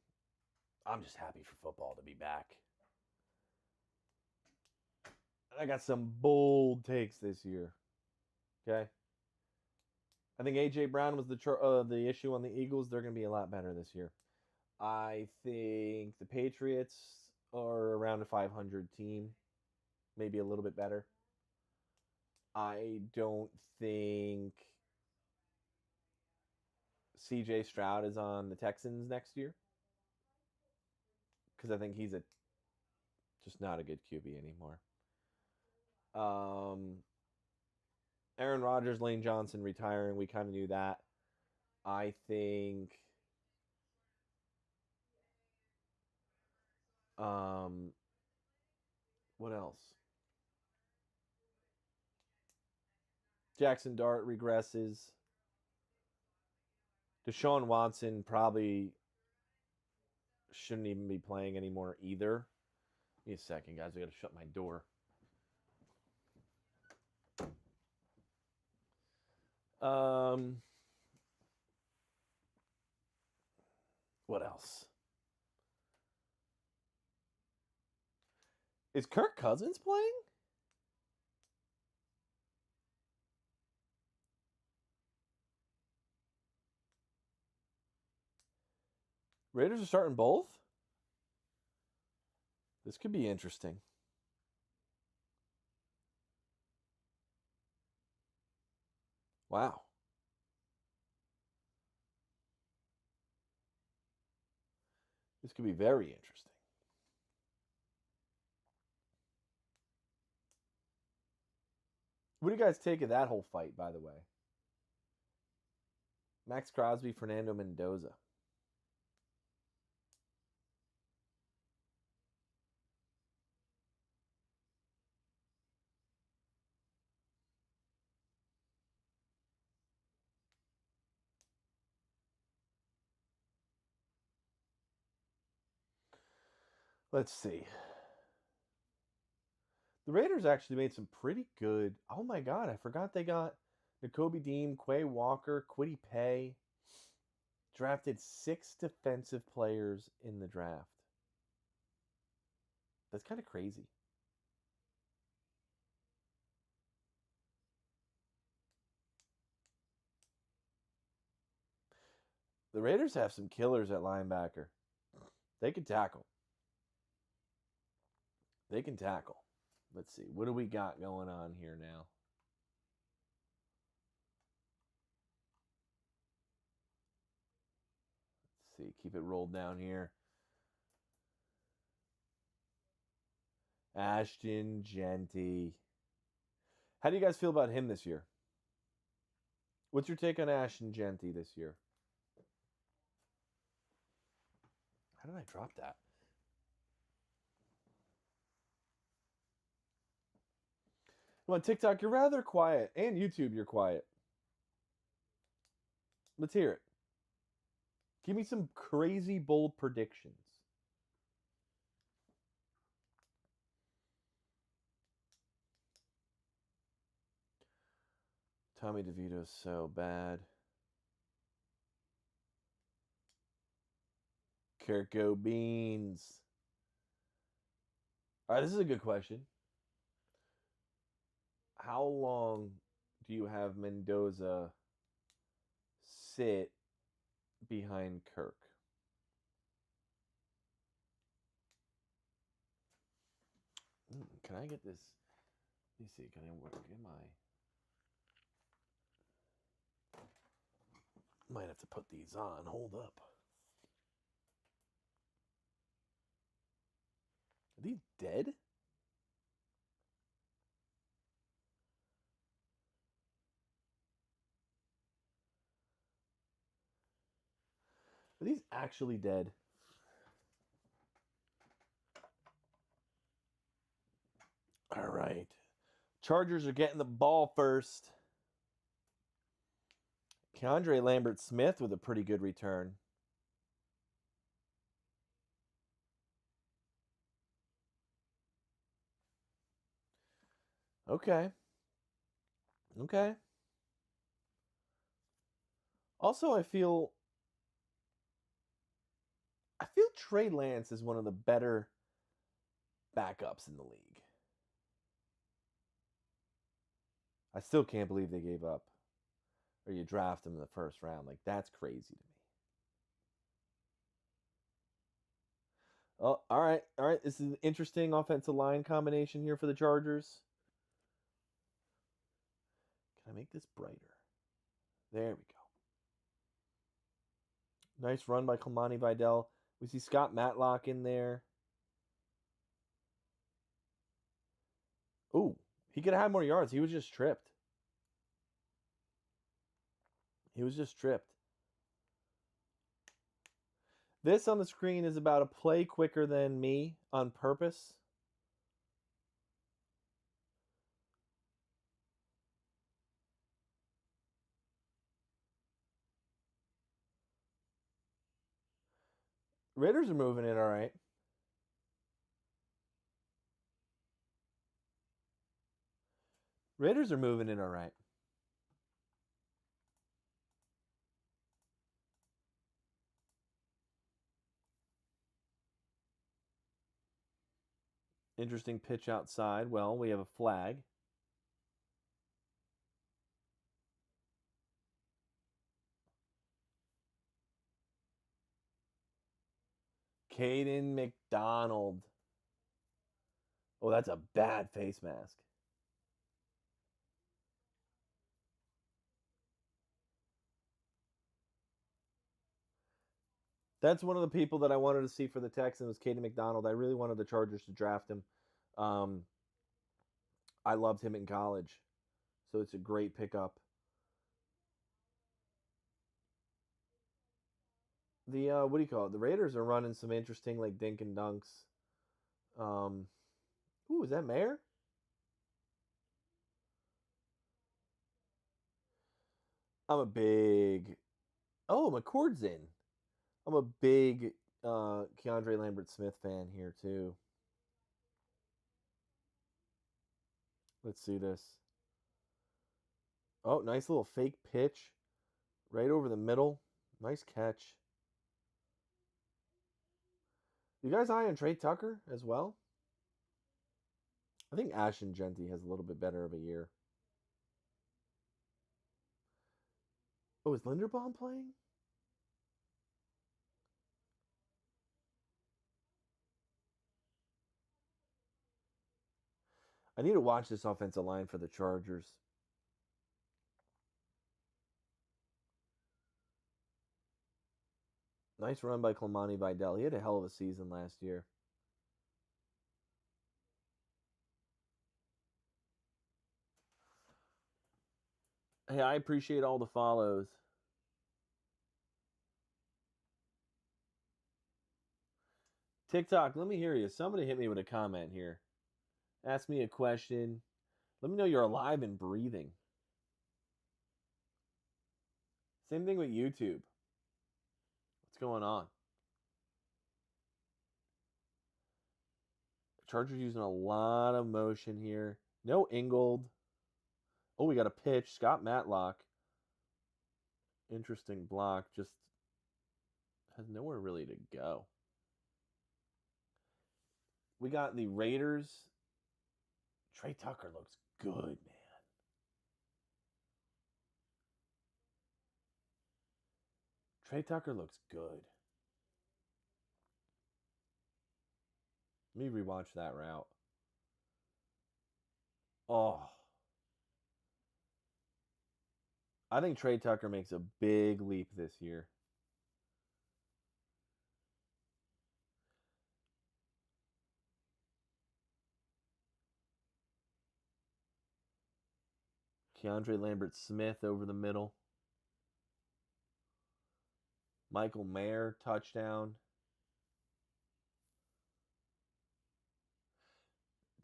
just happy for football to be back. I got some bold takes this year. Okay. I think A.J. Brown was the issue on the Eagles. They're going to be a lot better this year. I think the Patriots are around a 500 team, maybe a little bit better. I don't think C.J. Stroud is on the Texans next year because I think he's just not a good QB anymore. Aaron Rodgers, Lane Johnson retiring. We kind of knew that. I think what else? Jackson Dart regresses. Deshaun Watson probably shouldn't even be playing anymore either. Give me a second, guys. I got to shut my door. What else? Is Kirk Cousins playing? Raiders are starting both? This could be interesting. Wow. This could be very interesting. What do you guys take of that whole fight, by the way? Max Crosby, Fernando Mendoza. Let's see. The Raiders actually made some pretty good. Oh my God, I forgot they got Nakobe Dean, Quay Walker, Kwity Paye. Drafted 6 defensive players in the draft. That's kind of crazy. The Raiders have some killers at linebacker. They can tackle. They can tackle. Let's see. What do we got going on here now? Let's see. Keep it rolled down here. Ashton Genty. How do you guys feel about him this year? What's your take on Ashton Genty this year? How did I drop that? Well, on TikTok, you're rather quiet. And YouTube, you're quiet. Let's hear it. Give me some crazy, bold predictions. Tommy DeVito's so bad. Kirko Beans. All right, this is a good question. How long do you have Mendoza sit behind Kirk? Can I get this? Let me see. Can I work in my... Might have to put these on. Hold up. Are these dead? Are these actually dead? All right. Chargers are getting the ball first. Keandre Lambert-Smith with a pretty good return. Okay. Also, I feel Trey Lance is one of the better backups in the league. I still can't believe they gave up. Or you draft him in the first round. Like, that's crazy to me. Oh, all right. This is an interesting offensive line combination here for the Chargers. Can I make this brighter? There we go. Nice run by Kalmani Vidal. We see Scott Matlock in there. Ooh, he could have had more yards. He was just tripped. This on the screen is about a play quicker than me on purpose. Raiders are moving it all right. Interesting pitch outside. Well, we have a flag. Caden McDonald. Oh, that's a bad face mask. That's one of the people that I wanted to see for the Texans was Caden McDonald. I really wanted the Chargers to draft him. I loved him in college. So it's a great pickup. The what do you call it? The Raiders are running some interesting like dink and dunks. Ooh, is that Mayer? I'm a big... Oh, McCord's in. I'm a big Keandre Lambert-Smith fan here, too. Let's see this. Oh, nice little fake pitch. Right over the middle. Nice catch. You guys eye on Trey Tucker as well? I think Ashton Genty has a little bit better of a year. Oh, is Linderbaum playing? I need to watch this offensive line for the Chargers. Nice run by Clemani Vidal. He had a hell of a season last year. Hey, I appreciate all the follows. TikTok, let me hear you. Somebody hit me with a comment here. Ask me a question. Let me know you're alive and breathing. Same thing with YouTube. What's going on? Chargers using a lot of motion here. No Ingold. Oh, we got a pitch. Scott Matlock. Interesting block. Just has nowhere really to go. We got the Raiders. Trey Tucker looks good, man. Trey Tucker looks good. Let me rewatch that route. Oh. I think Trey Tucker makes a big leap this year. Keandre Lambert-Smith over the middle. Michael Mayer, touchdown.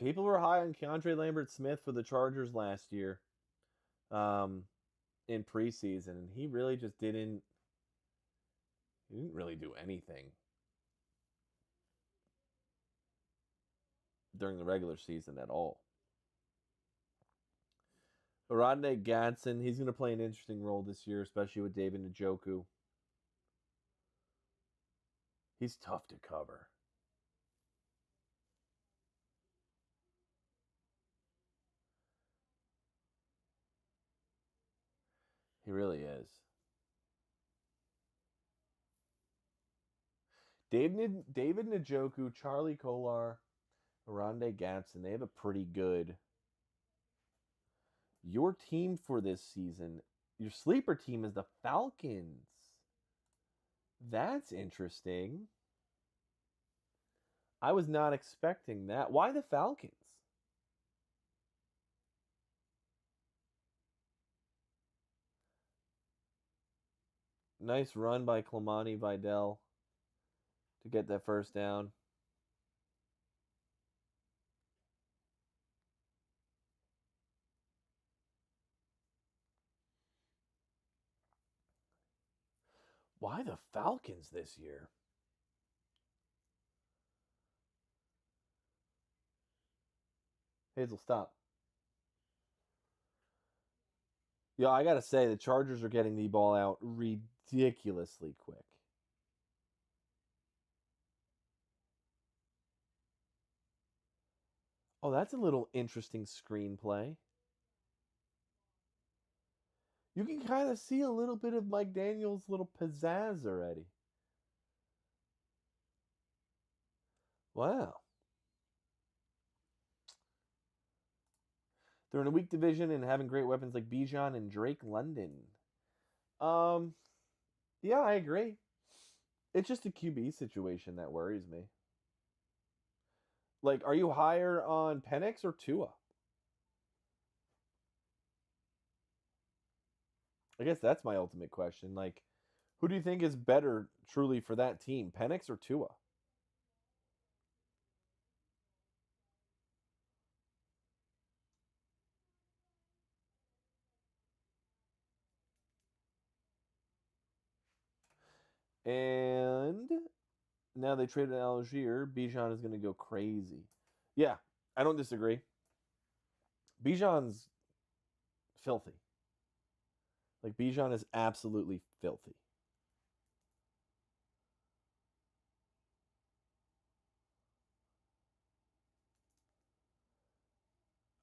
People were high on Keandre Lambert-Smith for the Chargers last year in preseason, and he really just didn't really do anything during the regular season at all. Rodney Gadsden, he's going to play an interesting role this year, especially with David Njoku. He's tough to cover. He really is. David Njoku, Charlie Kolar, Rodney Gadsden, they have a pretty good... Your team for this season, your sleeper team is the Falcons. That's interesting. I was not expecting that. Why the Falcons? Nice run by Clemani Vidal to get that first down. Why the Falcons this year? Hazel, stop. Yeah, I got to say, the Chargers are getting the ball out ridiculously quick. Oh, that's a little interesting screenplay. You can kind of see a little bit of Mike Daniels' little pizzazz already. Wow. They're in a weak division and having great weapons like Bijan and Drake London. Yeah, I agree. It's just a QB situation that worries me. Like, are you higher on Penix or Tua? I guess that's my ultimate question. Like, who do you think is better truly for that team, Penix or Tua? And now they traded Algier. Bijan is going to go crazy. Yeah, I don't disagree. Bijan's filthy. Like, Bijan is absolutely filthy.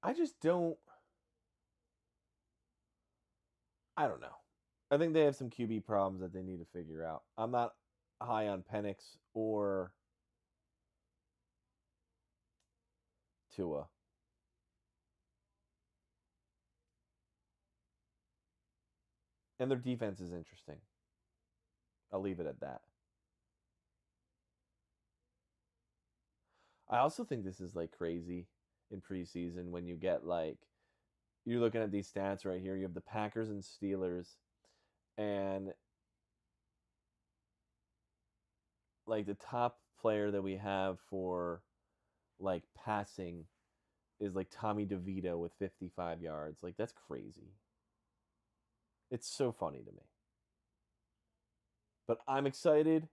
I just don't... I don't know. I think they have some QB problems that they need to figure out. I'm not high on Penix or Tua. And their defense is interesting. I'll leave it at that. I also think this is like crazy in preseason when you get like you're looking at these stats right here. You have the Packers and Steelers, and like the top player that we have for like passing is like Tommy DeVito with 55 yards. Like that's crazy. It's so funny to me. But I'm excited.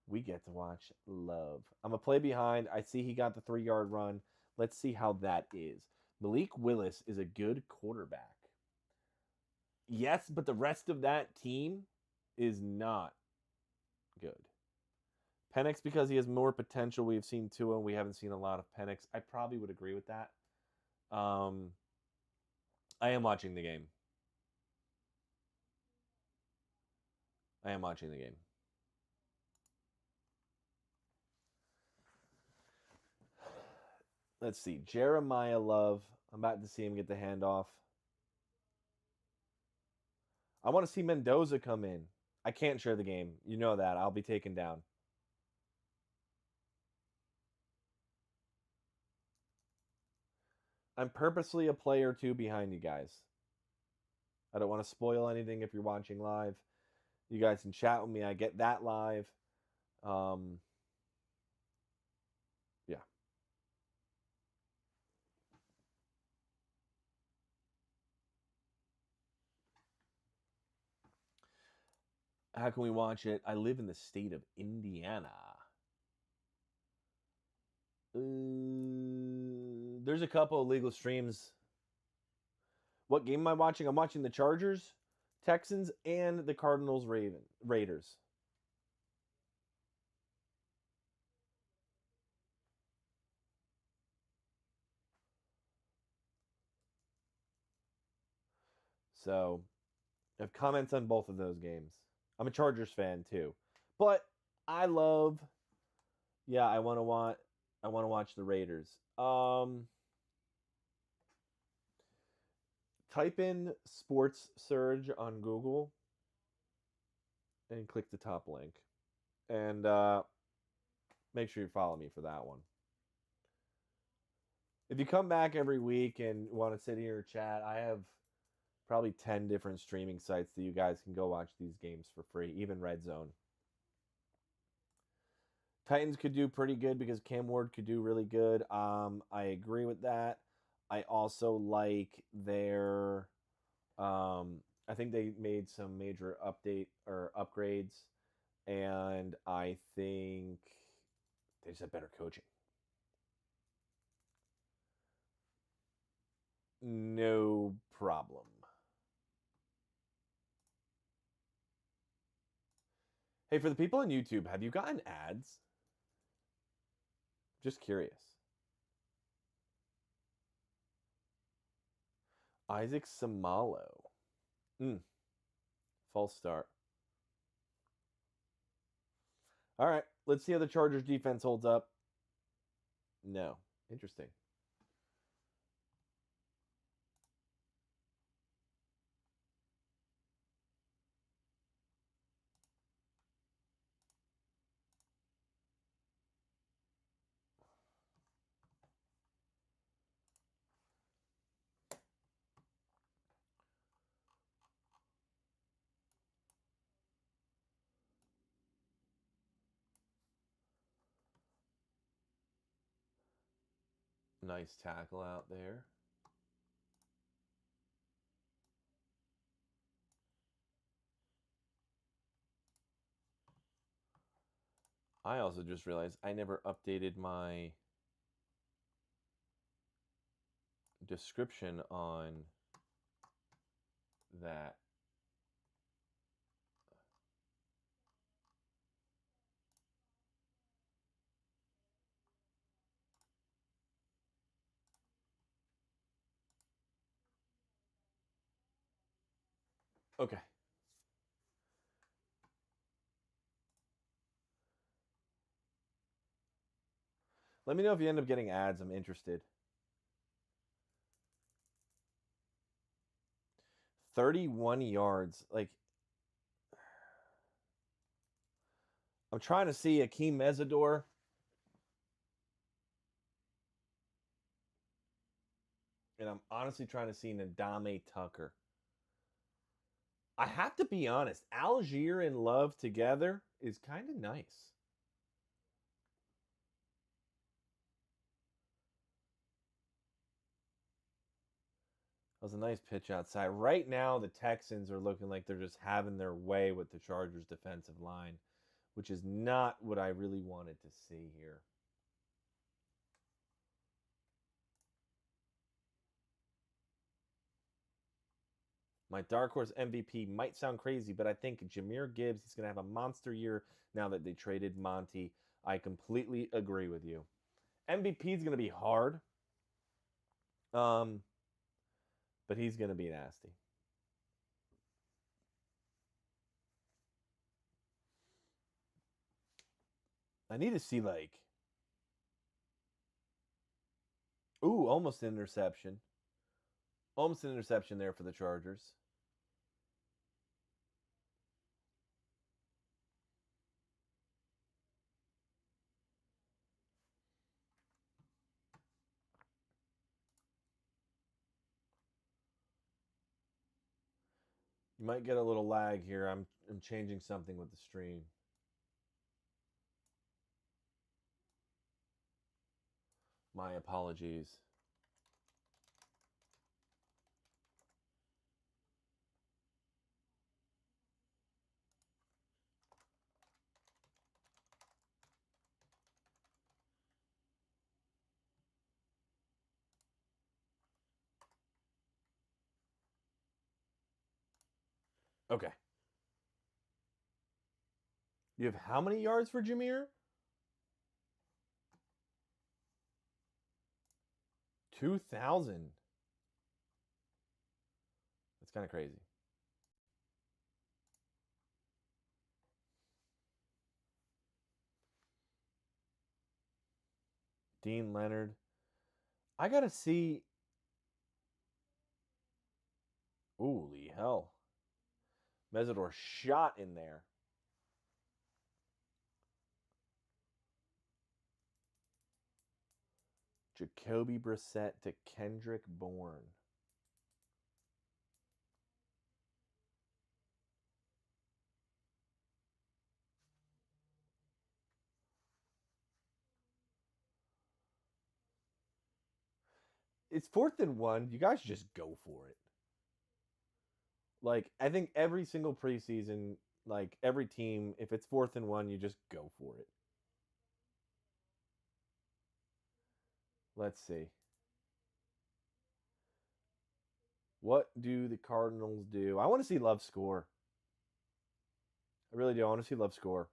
We get to watch Love. I'm a play behind. I see he got the 3-yard run. Let's see how that is. Malik Willis is a good quarterback. Yes, but the rest of that team is not good. Penix, because he has more potential. We've seen Tua. We haven't seen a lot of Penix. I probably would agree with that. I am watching the game. I am watching the game. Let's see. Jeremiah Love. I'm about to see him get the handoff. I want to see Mendoza come in. I can't share the game. You know that. I'll be taken down. I'm purposely a play or two behind you guys. I don't want to spoil anything if you're watching live. You guys can chat with me. I get that live. Yeah. How can we watch it? I live in the state of Indiana. There's a couple of legal streams. What game am I watching? I'm watching the Chargers, Texans, and the Raiders. So I have comments on both of those games. I'm a Chargers fan too, but I love. Yeah, I want to watch the Raiders. Type in sports surge on Google and click the top link, and make sure you follow me for that one. If you come back every week and want to sit here and chat, I have probably 10 different streaming sites that you guys can go watch these games for free, even Red Zone. Titans could do pretty good because Cam Ward could do really good. I agree with that. I also like their I think they made some major update or upgrades, and I think they just have better coaching. No problem. Hey, for the people on YouTube, have you gotten ads? Just curious. Isaac Samalo. False start. All right, let's see how the Chargers defense holds up. No. Interesting. Nice tackle out there. I also just realized I never updated my description on that. Okay. Let me know if you end up getting ads. I'm interested. 31 yards. Like, I'm trying to see Akeem Mesidor. And I'm honestly trying to see Ndame Tucker. I have to be honest, Algier and Love together is kind of nice. That was a nice pitch outside. Right now, the Texans are looking like they're just having their way with the Chargers' defensive line, which is not what I really wanted to see here. My dark horse MVP might sound crazy, but I think Jahmyr Gibbs is going to have a monster year now that they traded Monty. I completely agree with you. MVP is going to be hard, but he's going to be nasty. I need to see almost an interception. Almost an interception there for the Chargers. You might get a little lag here. I'm changing something with the stream. My apologies. Okay. You have how many yards for Jahmyr? 2,000. That's kind of crazy. Dean Leonard. I got to see. Holy hell. Mesidor shot in there. Jacoby Brissett to Kendrick Bourne. It's 4th and 1. You guys just go for it. Like, I think every single preseason, like every team, if it's 4th and 1, you just go for it. Let's see. What do the Cardinals do? I want to see Love score. I really do. I want to see Love score.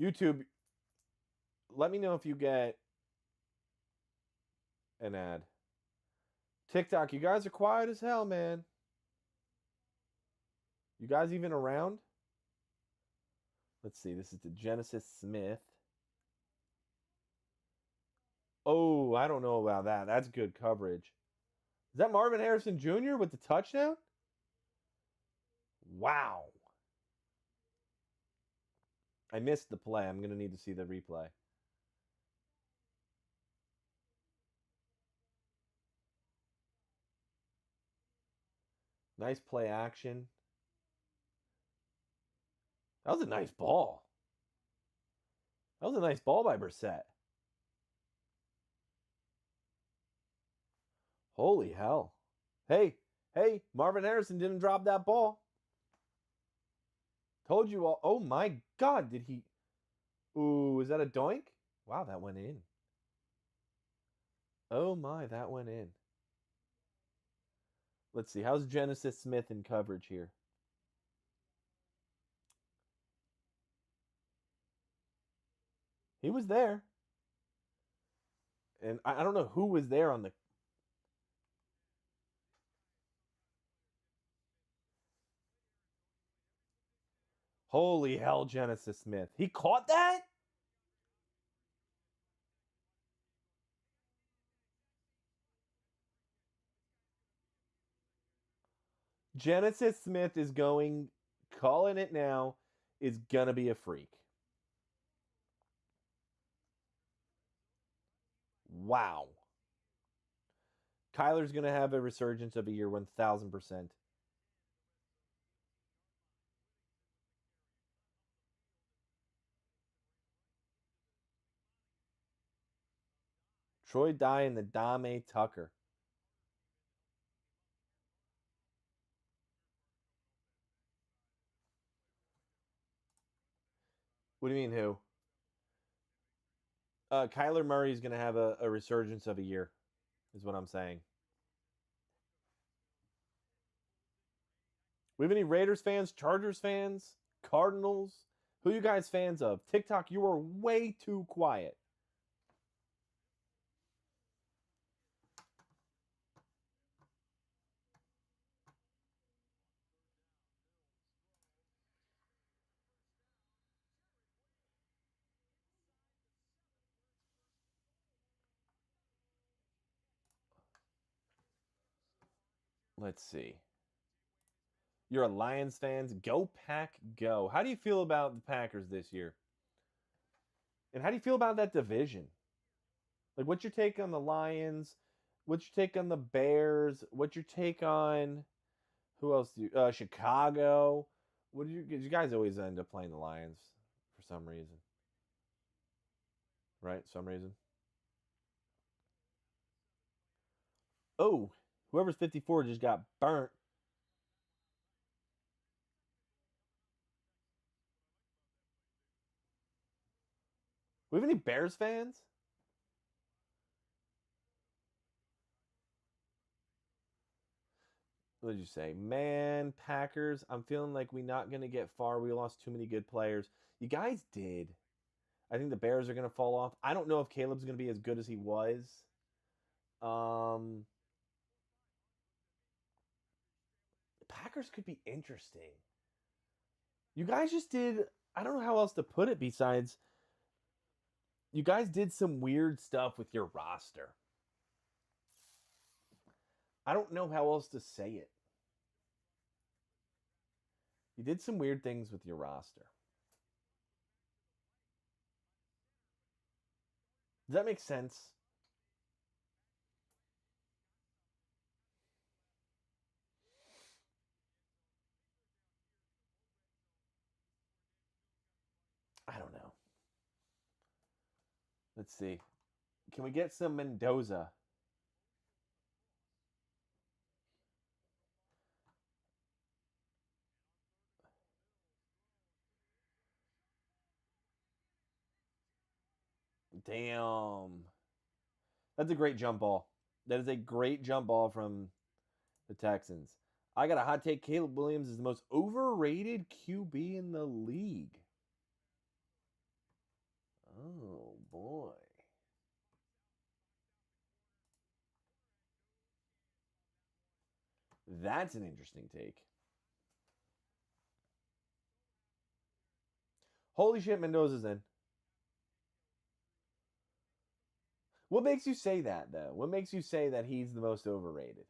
YouTube, let me know if you get an ad. TikTok, you guys are quiet as hell, man. You guys even around? Let's see. This is the Genesis Smith. Oh, I don't know about that. That's good coverage. Is that Marvin Harrison Jr. with the touchdown? Wow. I missed the play. I'm going to need to see the replay. Nice play action. That was a nice ball. That was a nice ball by Brissett. Holy hell. Hey, Marvin Harrison didn't drop that ball. Told you all. Oh my God, did he? Ooh, is that a doink? Wow, that went in. Oh my, that went in. Let's see. How's Genesis Smith in coverage here? He was there. And I don't know who was there on the. Holy hell, Genesis Smith. He caught that? Genesis Smith is going, calling it now, is going to be a freak. Wow. Kyler's going to have a resurgence of a year 1,000%. Troy Dye and the Dame Tucker. What do you mean, who? Kyler Murray is going to have a resurgence of a year, is what I'm saying. We have any Raiders fans, Chargers fans, Cardinals? Who you guys fans of? TikTok, you are way too quiet. Let's see. You're a Lions fans. Go Pack, go. How do you feel about the Packers this year? And how do you feel about that division? Like, what's your take on the Lions? What's your take on the Bears? What's your take on who else? Chicago. What do you guys always end up playing the Lions for some reason, right? Some reason. Oh, whoever's 54 just got burnt. We have any Bears fans? What did you say? Man, Packers, I'm feeling like we're not going to get far. We lost too many good players. You guys did. I think the Bears are going to fall off. I don't know if Caleb's going to be as good as he was. The Packers could be interesting. You guys just did, I don't know how else to put it besides you guys did some weird stuff with your roster. I don't know how else to say it. You did some weird things with your roster. Does that make sense? I don't know. Let's see. Can we get some Mendoza? Damn. That's a great jump ball. That is a great jump ball from the Texans. I got a hot take. Caleb Williams is the most overrated QB in the league. Oh, boy. That's an interesting take. Holy shit, Mendoza's in. What makes you say that, though? What makes you say that he's the most overrated?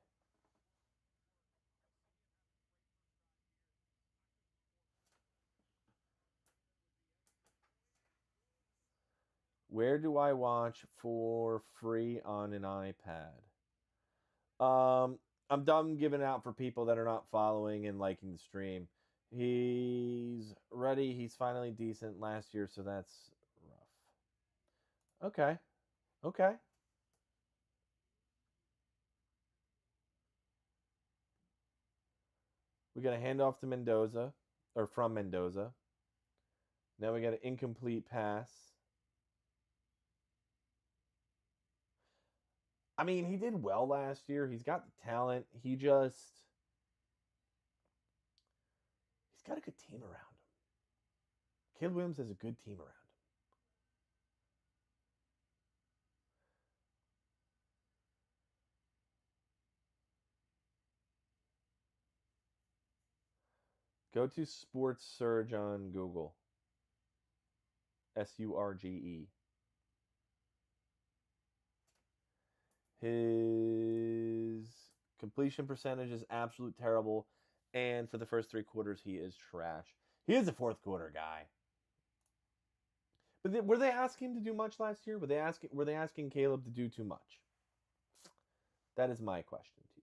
Where do I watch for free on an iPad? I'm done giving out for people that are not following and liking the stream. He's ready. He's finally decent last year, so that's rough. Okay. Okay. We got a handoff to Mendoza, or from Mendoza. Now we got an incomplete pass. I mean, he did well last year. He's got the talent. He's got a good team around him. Caleb Williams has a good team around him. Go to Sports Surge on Google. Surge. His completion percentage is absolute terrible. And for the first 3 quarters, he is trash. He is a fourth quarter guy. But were they asking him to do much last year? Were they asking Caleb to do too much? That is my question to you.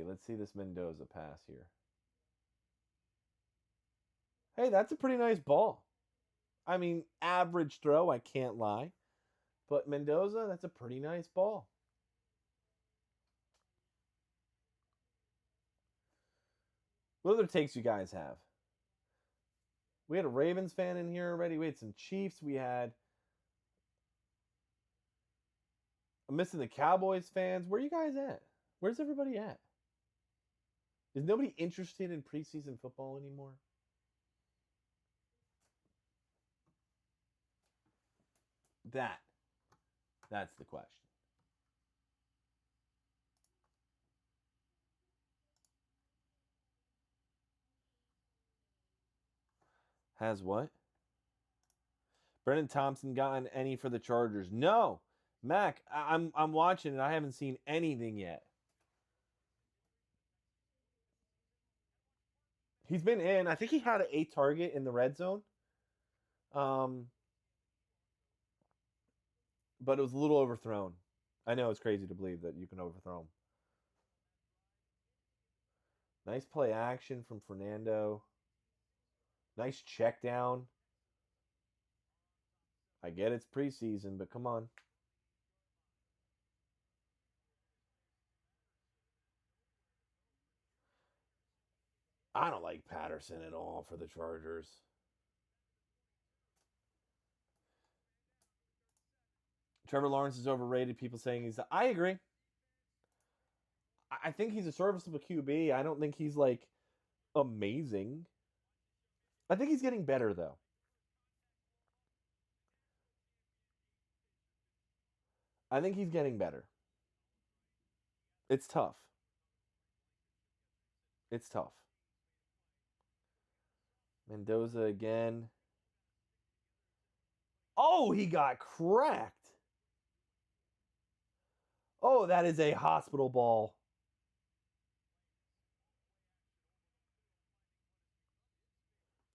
Let's see this Mendoza pass here. Hey, that's a pretty nice ball. I mean, average throw, I can't lie. But Mendoza, that's a pretty nice ball. What other takes you guys have? We had a Ravens fan in here already. We had some Chiefs. We had... I'm missing the Cowboys fans. Where are you guys at? Where's everybody at? Is nobody interested in preseason football anymore? That's the question. Has what? Brendan Thompson gotten any for the Chargers? No. Mac, I'm watching and I haven't seen anything yet. He's been in. I think he had a target in the red zone. But it was a little overthrown. I know it's crazy to believe that you can overthrow him. Nice play action from Fernando. Nice check down. I get it's preseason, but come on. I don't like Patterson at all for the Chargers. Trevor Lawrence is overrated. People saying he's... I agree. I think he's a serviceable QB. I don't think he's, like, amazing. I think he's getting better, though. I think he's getting better. It's tough. It's tough. Mendoza again. Oh, he got cracked. Oh, that is a hospital ball.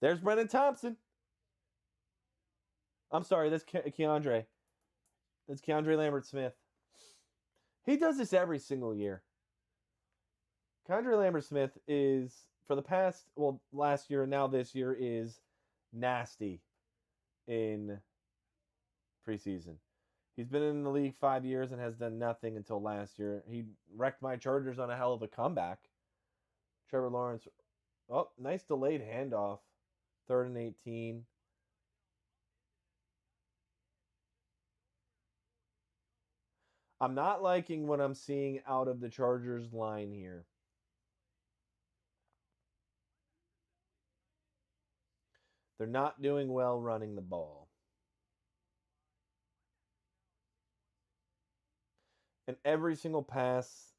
There's Brendan Thompson. I'm sorry, that's Keandre. That's Keandre Lambert-Smith. He does this every single year. Keandre Lambert-Smith is, for the past, well, last year and now this year, is nasty in preseason. He's been in the league 5 years and has done nothing until last year. He wrecked my Chargers on a hell of a comeback. Trevor Lawrence. Oh, nice delayed handoff. 3rd and 18. I'm not liking what I'm seeing out of the Chargers line here. They're not doing well running the ball. And every single pass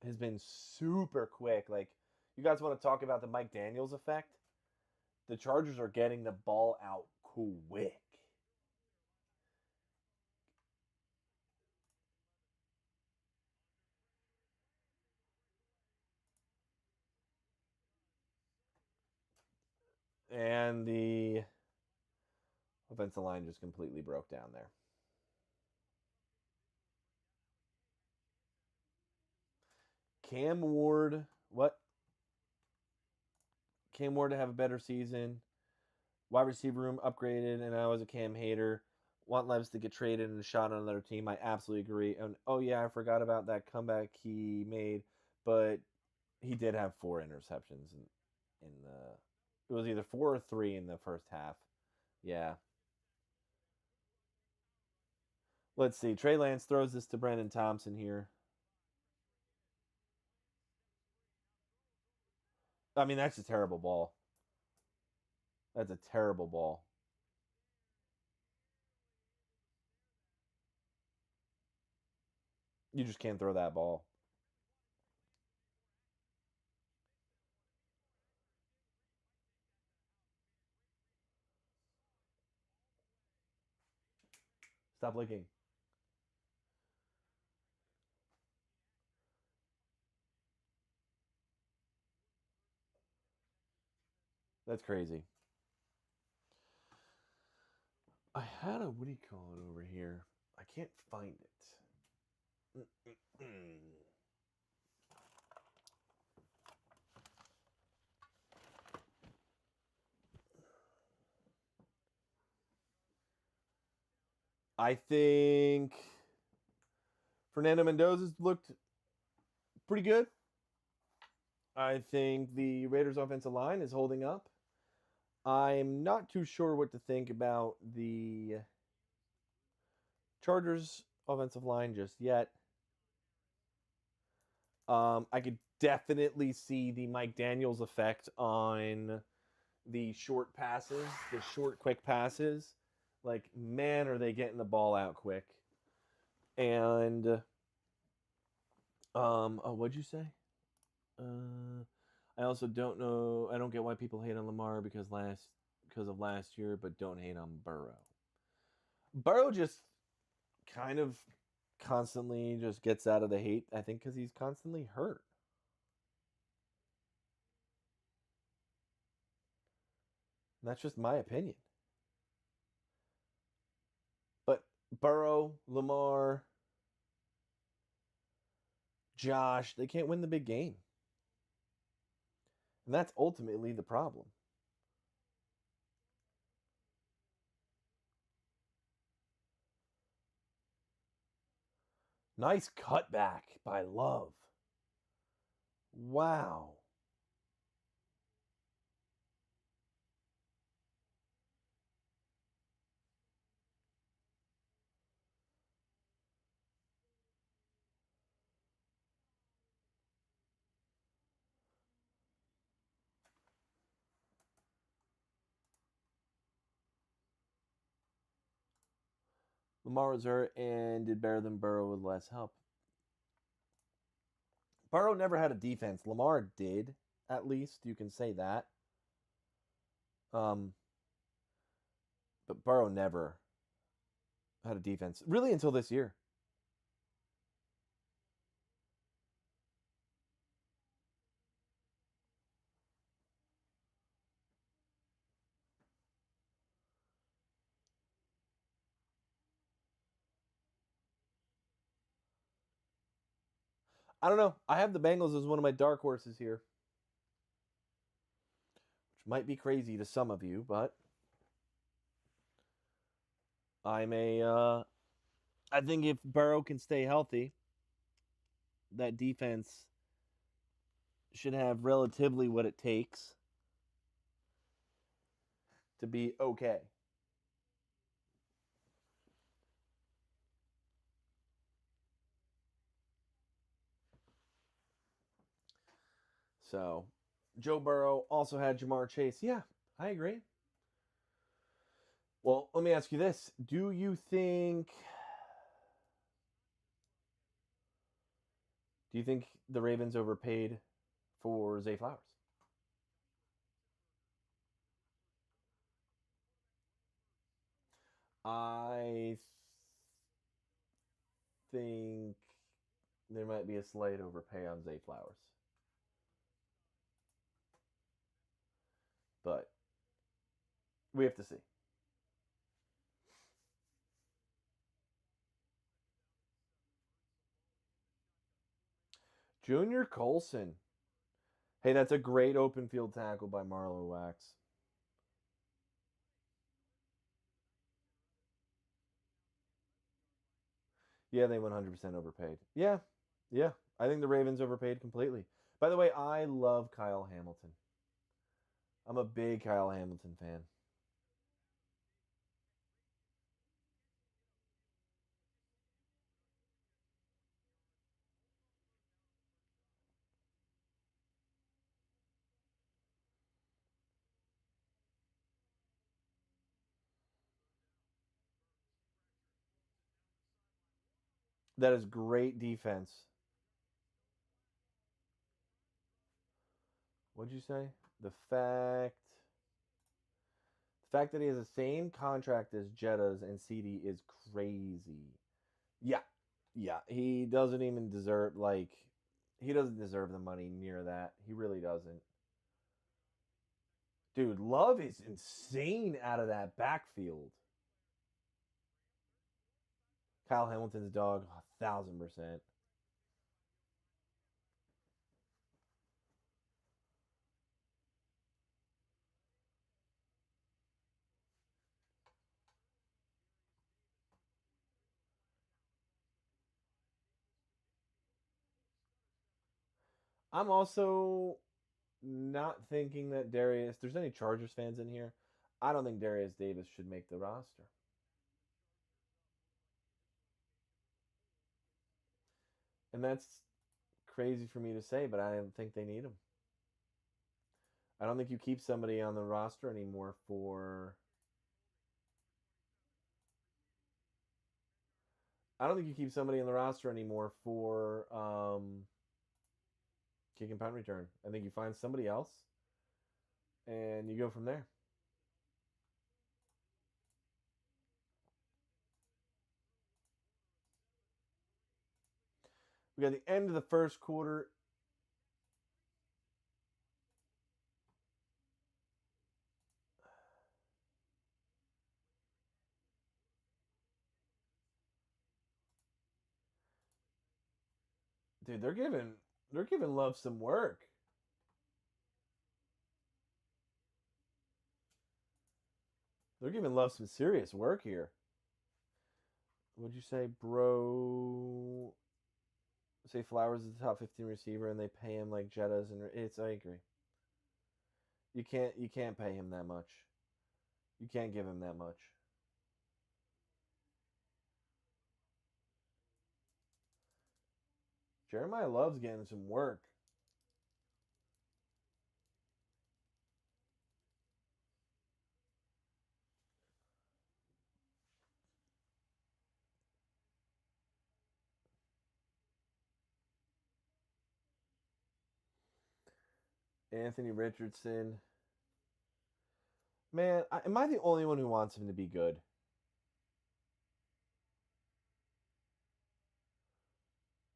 has been super quick. Like, you guys want to talk about the Mike Daniels effect? The Chargers are getting the ball out quick. And the offensive line just completely broke down there. Cam Ward, what? Cam Ward to have a better season. Wide receiver room upgraded, and I was a Cam hater. Want Levis to get traded and a shot on another team. I absolutely agree. And oh yeah, I forgot about that comeback he made, but he did have 4 interceptions in the. It was either 4 or 3 in the first half. Yeah. Let's see. Trey Lance throws this to Brandon Thompson here. I mean, that's a terrible ball. That's a terrible ball. You just can't throw that ball. Stop looking. That's crazy. I had a, what do you call it over here? I can't find it. I think Fernando Mendoza's looked pretty good. I think the Raiders' offensive line is holding up. I'm not too sure what to think about the Chargers' offensive line just yet. I could definitely see the Mike Daniels effect on the short passes, the short, quick passes. Like, man, are they getting the ball out quick. And, what'd you say? I also don't know. I don't get why people hate on Lamar because of last year, but don't hate on Burrow. Burrow just kind of constantly just gets out of the hate, I think, because he's constantly hurt. And that's just my opinion. But Burrow, Lamar, Josh, they can't win the big game. And that's ultimately the problem. Nice cutback by Love. Wow. Lamar was hurt and did better than Burrow with less help. Burrow never had a defense. Lamar did, at least. You can say that. But Burrow never had a defense, really, until this year. I don't know. I have the Bengals as one of my dark horses here, which might be crazy to some of you, but I think if Burrow can stay healthy, that defense should have relatively what it takes to be okay. So, Joe Burrow also had Jamar Chase. Yeah, I agree. Well, let me ask you this. Do you think the Ravens overpaid for Zay Flowers? I think there might be a slight overpay on Zay Flowers. But we have to see. Junior Colson. Hey, that's a great open field tackle by Marlowe Wax. Yeah, they 100% overpaid. Yeah, yeah. I think the Ravens overpaid completely. By the way, I love Kyle Hamilton. I'm a big Kyle Hamilton fan. That is great defense. What'd you say? The fact that he has the same contract as Jetta's and CD is crazy. Yeah. Yeah. He doesn't even deserve he doesn't deserve the money near that. He really doesn't. Dude, Love is insane out of that backfield. Kyle Hamilton's dog, 1,000%. I'm also not thinking that Darius. There's any Chargers fans in here? I don't think Darius Davis should make the roster. And that's crazy for me to say, but I don't think they need him. I don't think you keep somebody on the roster anymore for. I don't think you keep somebody on the roster anymore for kick and punt return. I think you find somebody else and you go from there. We got the end of the first quarter. Dude, they're giving Love some work. They're giving Love some serious work here. What'd you say, bro? Say Flowers is the top 15 receiver, and they pay him like Jettas, and it's. I agree. You can't pay him that much. You can't give him that much. Jeremiah Love's getting some work. Anthony Richardson. Man, am I the only one who wants him to be good?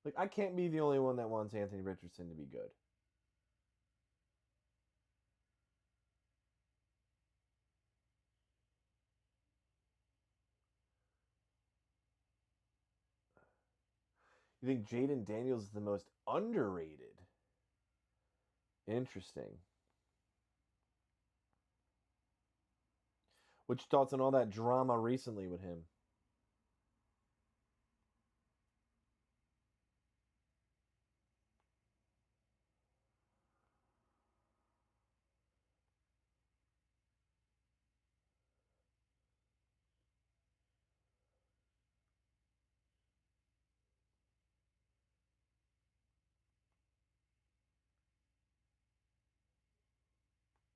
Like, I can't be the only one that wants Anthony Richardson to be good. You think Jaden Daniels is the most underrated? Interesting. What's your thoughts on all that drama recently with him?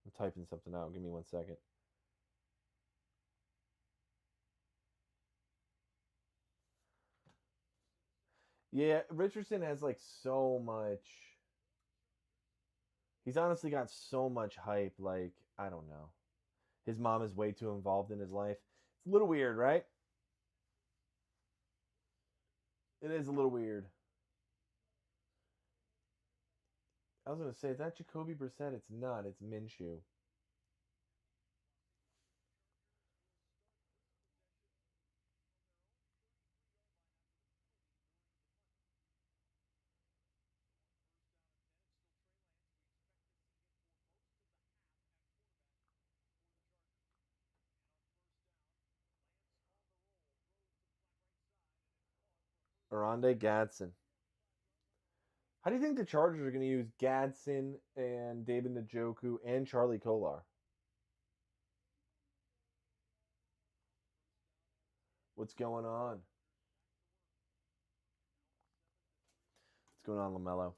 I'm typing something out. Give me 1 second. Yeah, Richardson has like so much. He's honestly got so much hype. Like, I don't know. His mom is way too involved in his life. It's a little weird, right? It is a little weird. I was gonna say, is that Jacoby Brissett? It's not. It's Minshew. Arande Gadsden. How do you think the Chargers are going to use Gadsden and David Njoku and Charlie Kolar? What's going on? What's going on, LaMelo?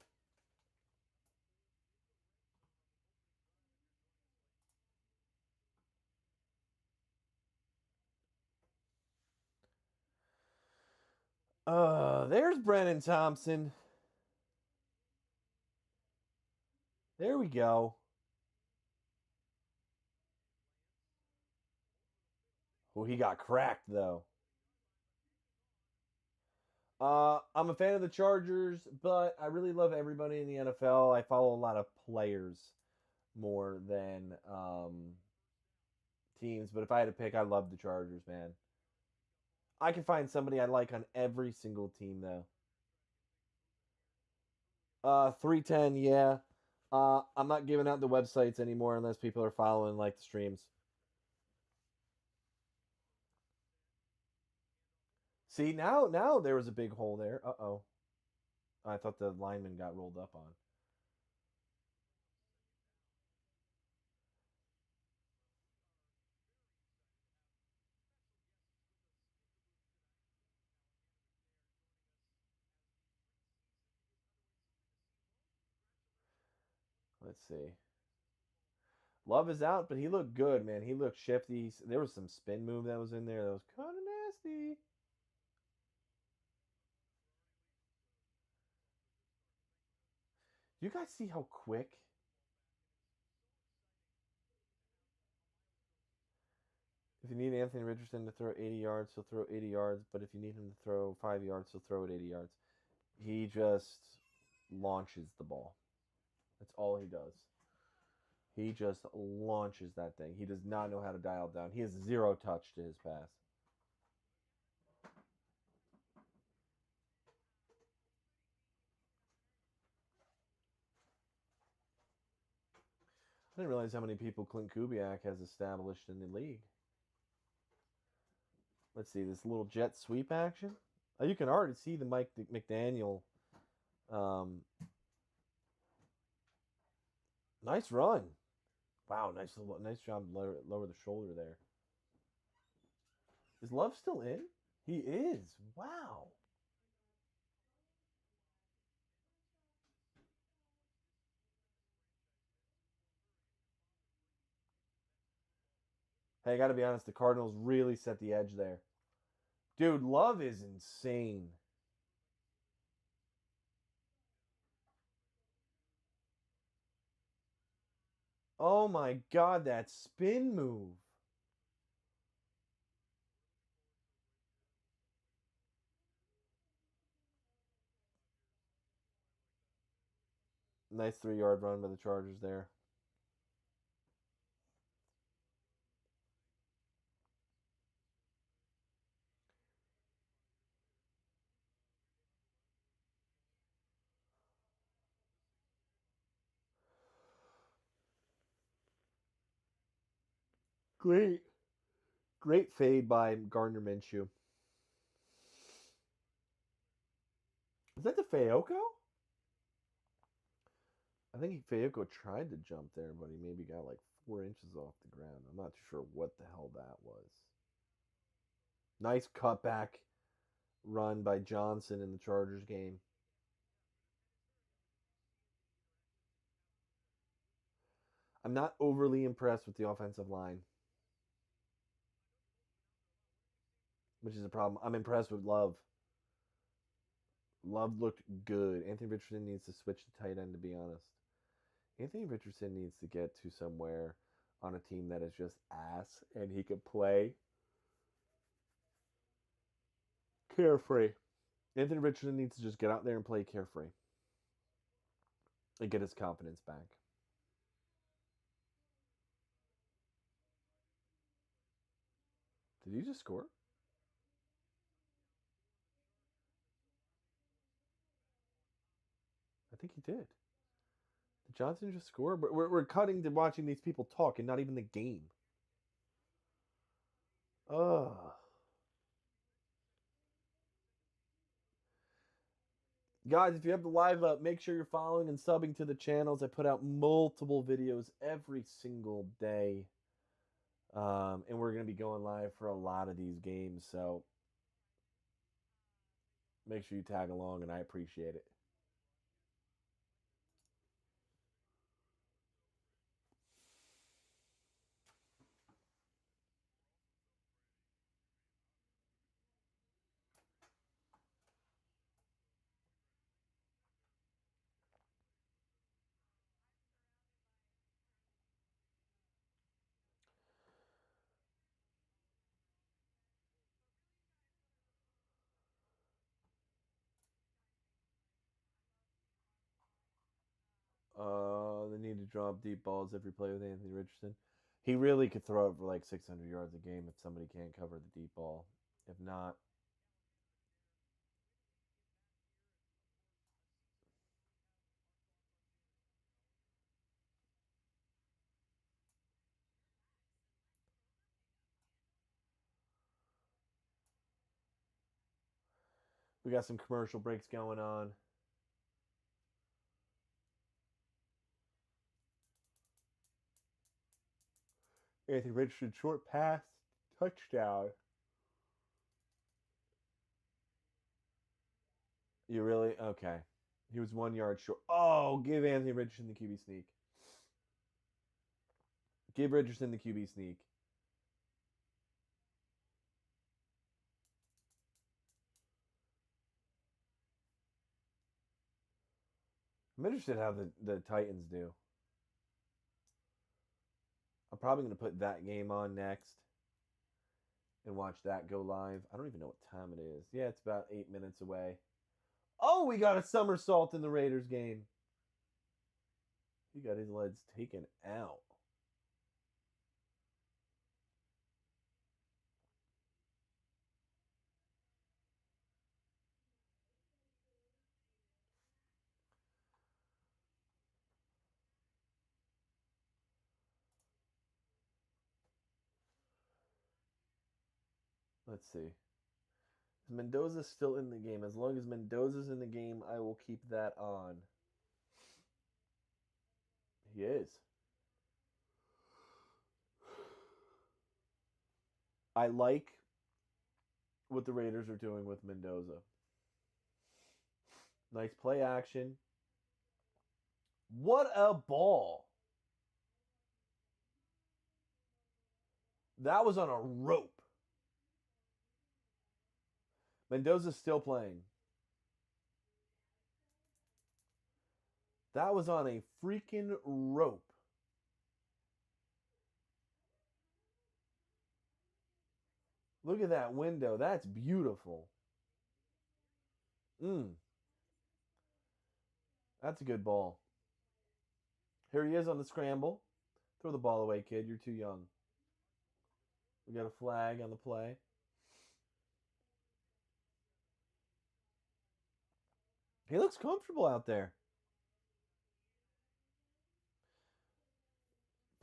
There's Brennan Thompson. There we go. Oh, he got cracked though. I'm a fan of the Chargers, but I really love everybody in the NFL. I follow a lot of players. more than teams. But if I had to pick, I love the Chargers, man. I can find somebody I like on every single team though. 310, yeah. I'm not giving out the websites anymore unless people are following like the streams. See, now there was a big hole there. Uh-oh. I thought the lineman got rolled up on. Let's see. Love is out, but he looked good, man. He looked shifty. There was some spin move that was in there that was kind of nasty. You guys see how quick? If you need Anthony Richardson to throw 80 yards, he'll throw 80 yards. But if you need him to throw 5 yards, he'll throw it 80 yards. He just launches the ball. That's all he does. He just launches that thing. He does not know how to dial down. He has zero touch to his pass. I didn't realize how many people Clint Kubiak has established in the league. Let's see, this little jet sweep action. You can already see the Mike McDaniel. Nice run. Wow, nice job lower the shoulder there. Is Love still in? He is. Wow. Hey, I got to be honest. The Cardinals really set the edge there. Dude, Love is insane. Oh my God, that spin move. Nice 3-yard run by the Chargers there. Great. Great fade by Gardner Minshew. Is that the Fayoko? I think Fayoko tried to jump there, but he maybe got like 4 inches off the ground. I'm not sure what the hell that was. Nice cutback run by Johnson in the Chargers game. I'm not overly impressed with the offensive line, which is a problem. I'm impressed with Love. Love looked good. Anthony Richardson needs to switch to tight end, to be honest. Anthony Richardson needs to get to somewhere on a team that is just ass and he could play carefree. Anthony Richardson needs to just get out there and play carefree and get his confidence back. Did he just score? I think he did. Did Johnson just score? We're cutting to watching these people talk and not even the game. Ugh. Guys, if you have the live up, make sure you're following and subbing to the channels. I put out multiple videos every single day. And we're going to be going live for a lot of these games. So make sure you tag along, and I appreciate it. need to drop deep balls every play with Anthony Richardson. He really could throw it for like 600 yards a game if somebody can't cover the deep ball. If not, we got some commercial breaks going on. Anthony Richardson, short pass, touchdown. You really? Okay. He was 1 yard short. Oh, give Anthony Richardson the QB sneak. Give Richardson the QB sneak. I'm interested how the Titans do. I'm probably going to put that game on next and watch that go live. I don't even know what time it is. Yeah, it's about 8 minutes away. Oh, we got a somersault in the Raiders game. He got his legs taken out. Let's see. Is Mendoza still in the game? As long as Mendoza's in the game, I will keep that on. He is. I like what the Raiders are doing with Mendoza. Nice play action. What a ball. That was on a rope. Mendoza's still playing. That was on a freaking rope. Look at that window. That's beautiful. That's a good ball. Here he is on the scramble. Throw the ball away, kid. You're too young. We got a flag on the play. He looks comfortable out there.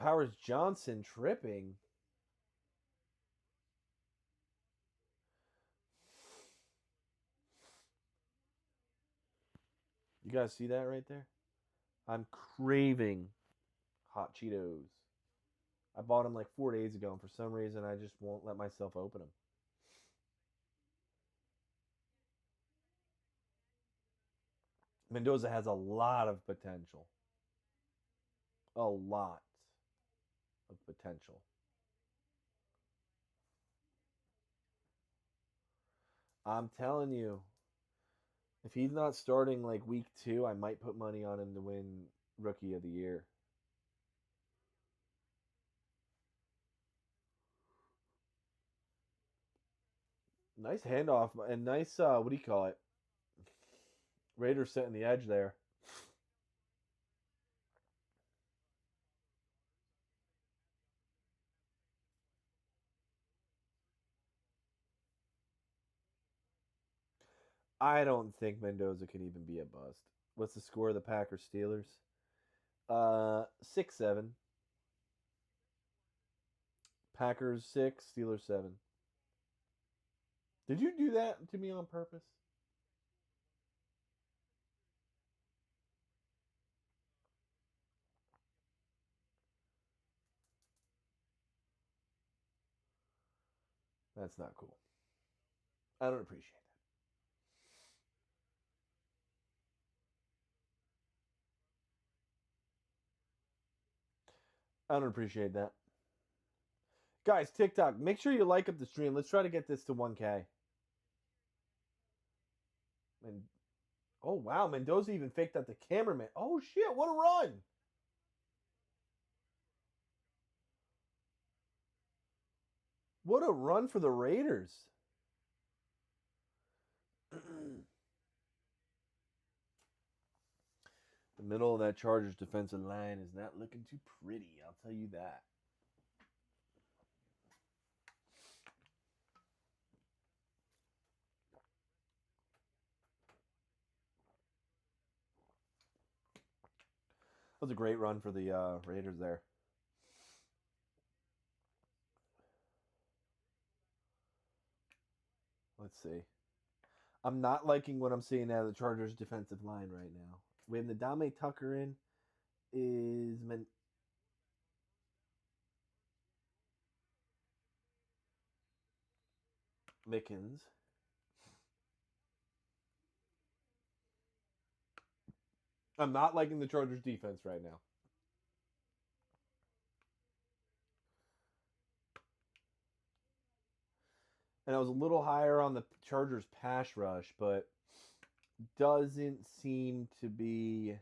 Powers Johnson tripping. You guys see that right there? I'm craving hot Cheetos. I bought them like 4 days ago, and for some reason, I just won't let myself open them. Mendoza has a lot of potential. A lot of potential. I'm telling you, if he's not starting like week 2, I might put money on him to win Rookie of the Year. Nice handoff and nice, what do you call it? Raiders setting the edge there. I don't think Mendoza can even be a bust. What's the score of the Packers Steelers? 6-7. Packers 6, Steelers 7. Did you do that to me on purpose? That's not cool. I don't appreciate that. I don't appreciate that. Guys, TikTok, make sure you like up the stream. Let's try to get this to 1K. And oh wow, Mendoza even faked out the cameraman. Oh shit, what a run! What a run for the Raiders. The middle of that Chargers defensive line is not looking too pretty, I'll tell you that. That was a great run for the Raiders there. Let's see. I'm not liking what I'm seeing out of the Chargers defensive line right now. We have Nadame Tucker in. Is Mickens. I'm not liking the Chargers defense right now. And I was a little higher on the Chargers pass rush, but doesn't seem to be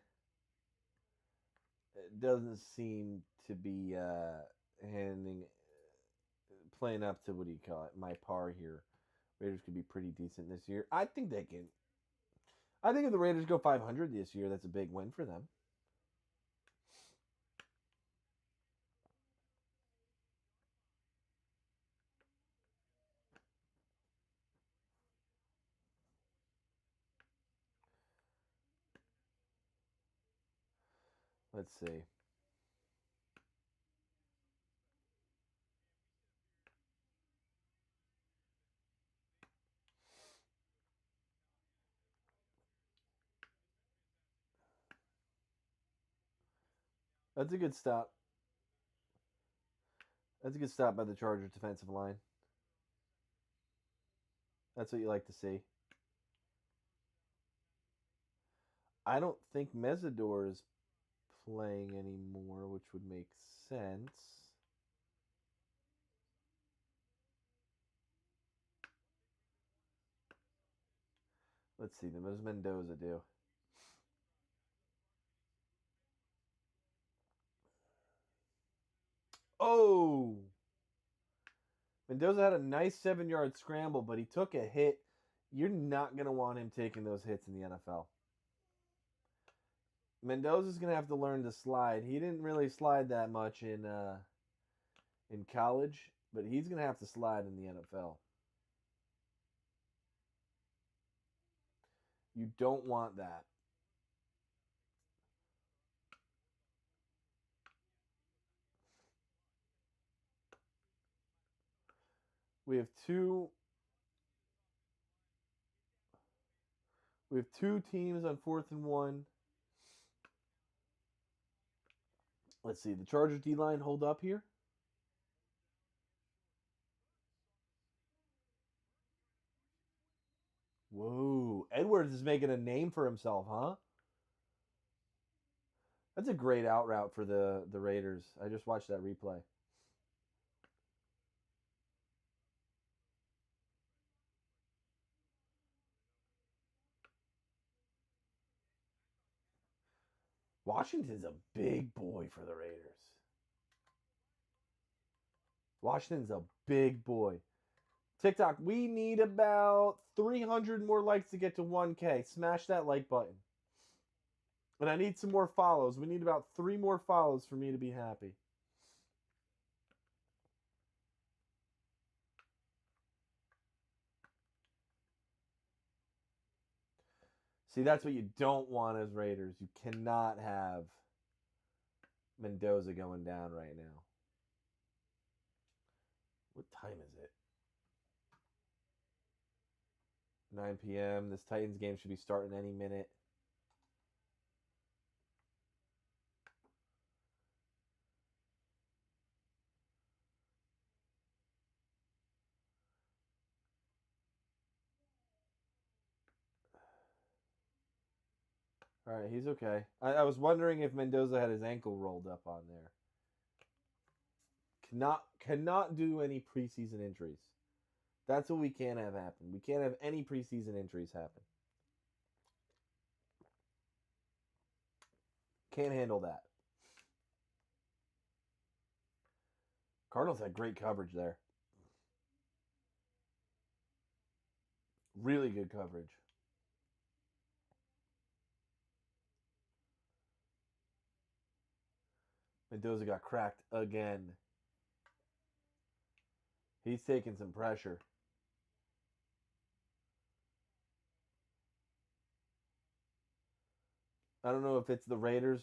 handing playing up to what do you call it? My par here. Raiders could be pretty decent this year. I think they can. I think if the Raiders go 500 this year, that's a big win for them. Let's see. That's a good stop. That's a good stop by the Chargers defensive line. That's what you like to see. I don't think Mesidor is playing anymore, which would make sense. Let's see. What does Mendoza do? Oh! Mendoza had a nice 7-yard scramble, but he took a hit. You're not going to want him taking those hits in the NFL. Mendoza's going to have to learn to slide. He didn't really slide that much in college, but he's going to have to slide in the NFL. You don't want that. We have two teams on 4th and 1. Let's see. The Chargers D-line hold up here. Whoa. Edwards is making a name for himself, huh? That's a great out route for the Raiders. I just watched that replay. Washington's a big boy for the Raiders. Washington's a big boy. TikTok, we need about 300 more likes to get to 1K. Smash that like button. And I need some more follows. We need about 3 more follows for me to be happy. See, that's what you don't want as Raiders. You cannot have Mendoza going down right now. What time is it? 9 p.m. This Titans game should be starting any minute. All right, he's okay. I was wondering if Mendoza had his ankle rolled up on there. Cannot do any preseason injuries. That's what we can't have happen. We can't have any preseason injuries happen. Can't handle that. Cardinals had great coverage there. Really good coverage. Mendoza got cracked again. He's taking some pressure. I don't know if it's the Raiders.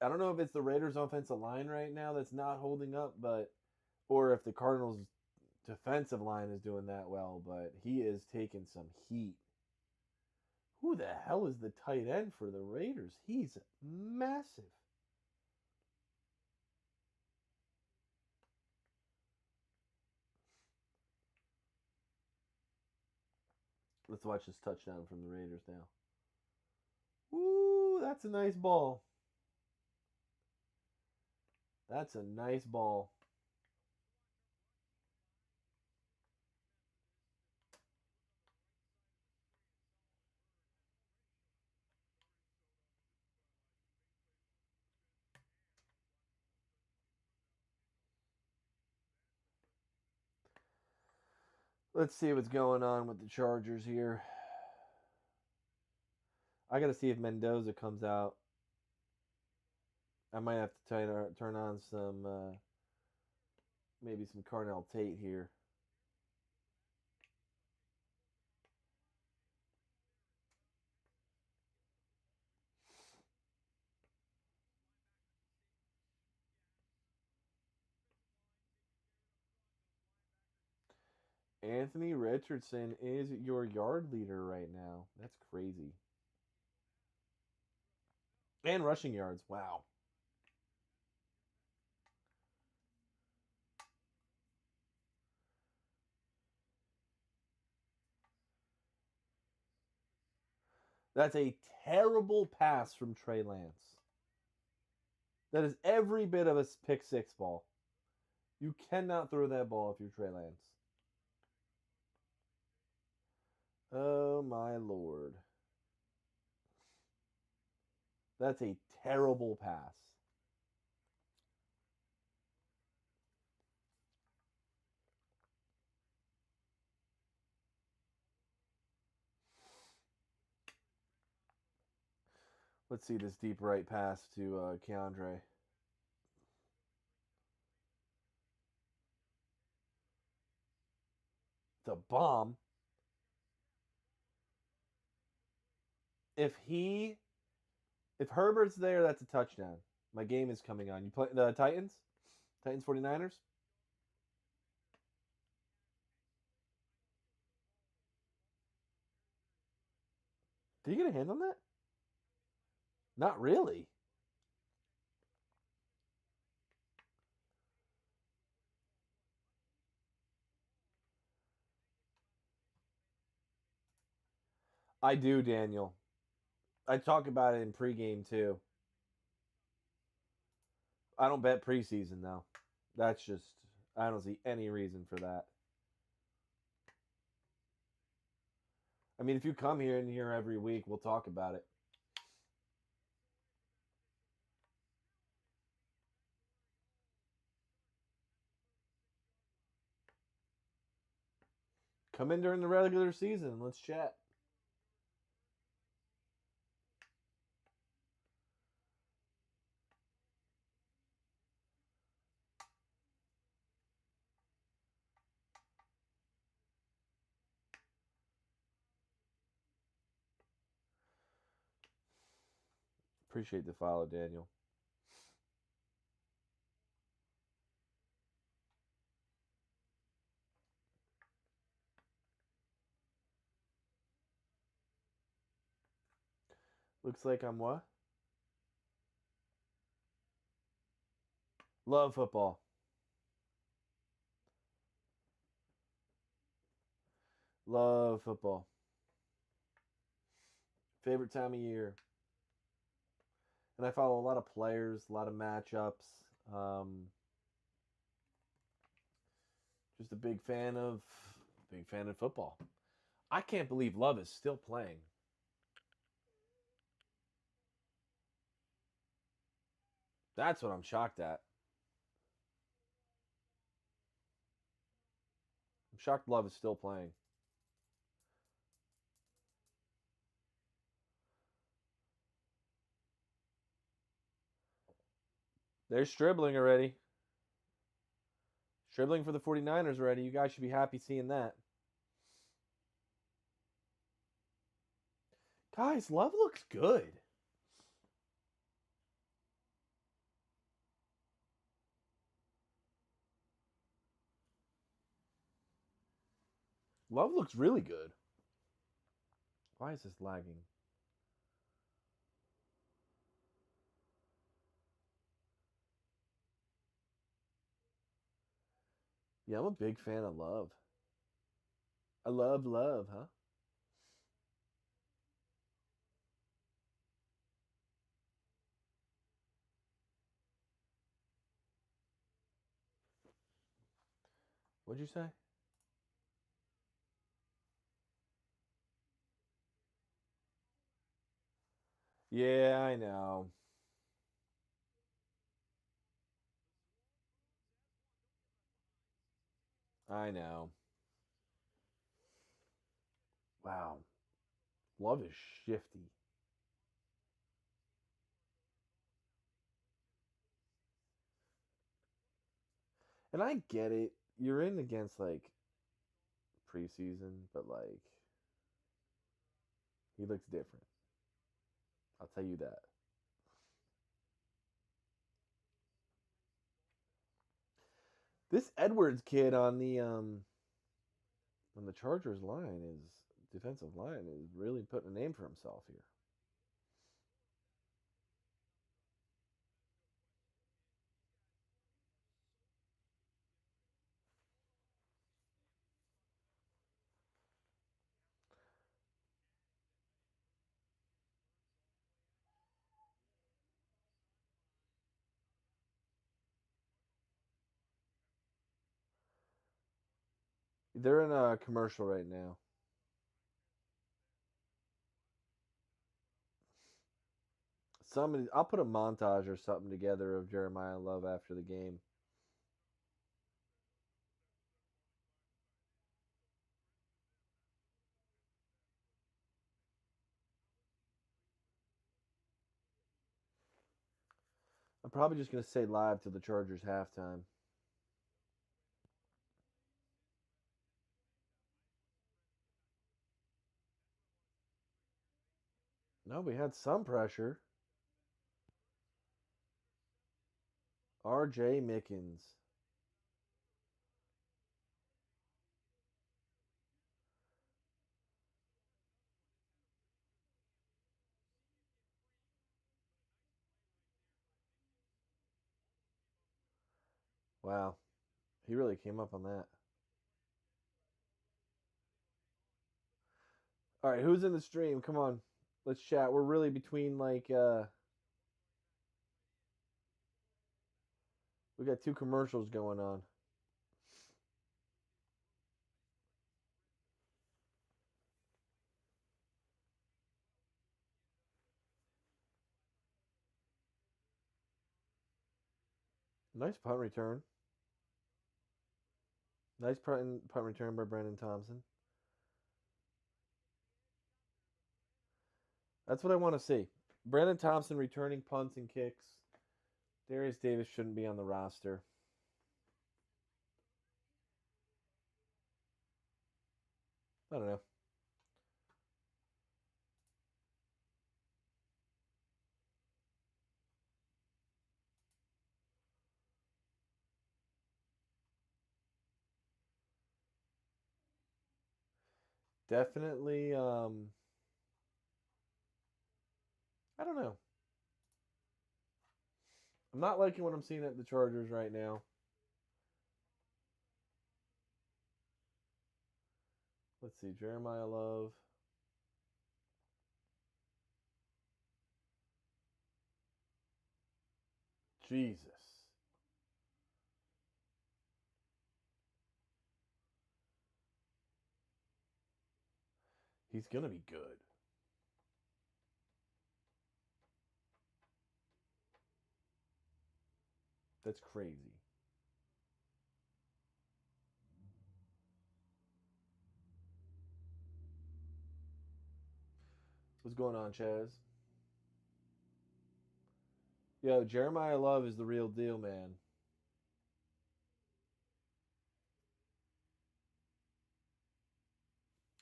I don't know if it's the Raiders' offensive line right now that's not holding up, or if the Cardinals' defensive line is doing that well. But he is taking some heat. Who the hell is the tight end for the Raiders? He's massive. Let's watch this touchdown from the Raiders now. Ooh, that's a nice ball. That's a nice ball. Let's see what's going on with the Chargers here. I got to see if Mendoza comes out. I might have to turn on some, maybe some Carnell Tate here. Anthony Richardson is your yard leader right now. That's crazy. And rushing yards. Wow. That's a terrible pass from Trey Lance. That is every bit of a pick six ball. You cannot throw that ball if you're Trey Lance. Oh my lord. That's a terrible pass. Let's see this deep right pass to Keandre. It's a bomb. If Herbert's there, that's a touchdown. My game is coming on. You play the Titans? Titans 49ers? Did you get a hand on that? Not really. I do, Daniel. I talk about it in pregame too. I don't bet preseason though. That's just I don't see any reason for that. I mean, if you come here every week, we'll talk about it. Come in during the regular season. Let's chat. Appreciate the follow, Daniel. Looks like I'm what? Love football. Love football. Favorite time of year. And I follow a lot of players, a lot of matchups. Just a big fan of football. I can't believe Love is still playing. That's what I'm shocked at. I'm shocked Love is still playing. They're stribbling already. Stribbling for the 49ers already. You guys should be happy seeing that. Guys, Love looks good. Love looks really good. Why is this lagging? Yeah, I'm a big fan of Love. I love Love, huh? What'd you say? Yeah, I know. I know. Wow. Love is shifty. And I get it. You're in against like preseason, but like he looks different. I'll tell you that. This Edwards kid on the Chargers line is defensive line is really putting a name for himself here. They're in a commercial right now. Somebody, I'll put a montage or something together of Jeremiah Love after the game. I'm probably just gonna say live to the Chargers halftime. No, we had some pressure. R.J. Mickens. Wow, he really came up on that. All right, who's in the stream? Come on, let's chat. We're really between like we got two commercials going on. Nice punt return. Nice punt return by Brandon Thompson. That's what I want to see. Brandon Thompson returning punts and kicks. Darius Davis shouldn't be on the roster. I don't know. Definitely. I don't know. I'm not liking what I'm seeing at the Chargers right now. Let's see. Jeremiah Love. Jesus. He's going to be good. That's crazy. What's going on, Chaz? Yo, Jeremiah Love is the real deal, man.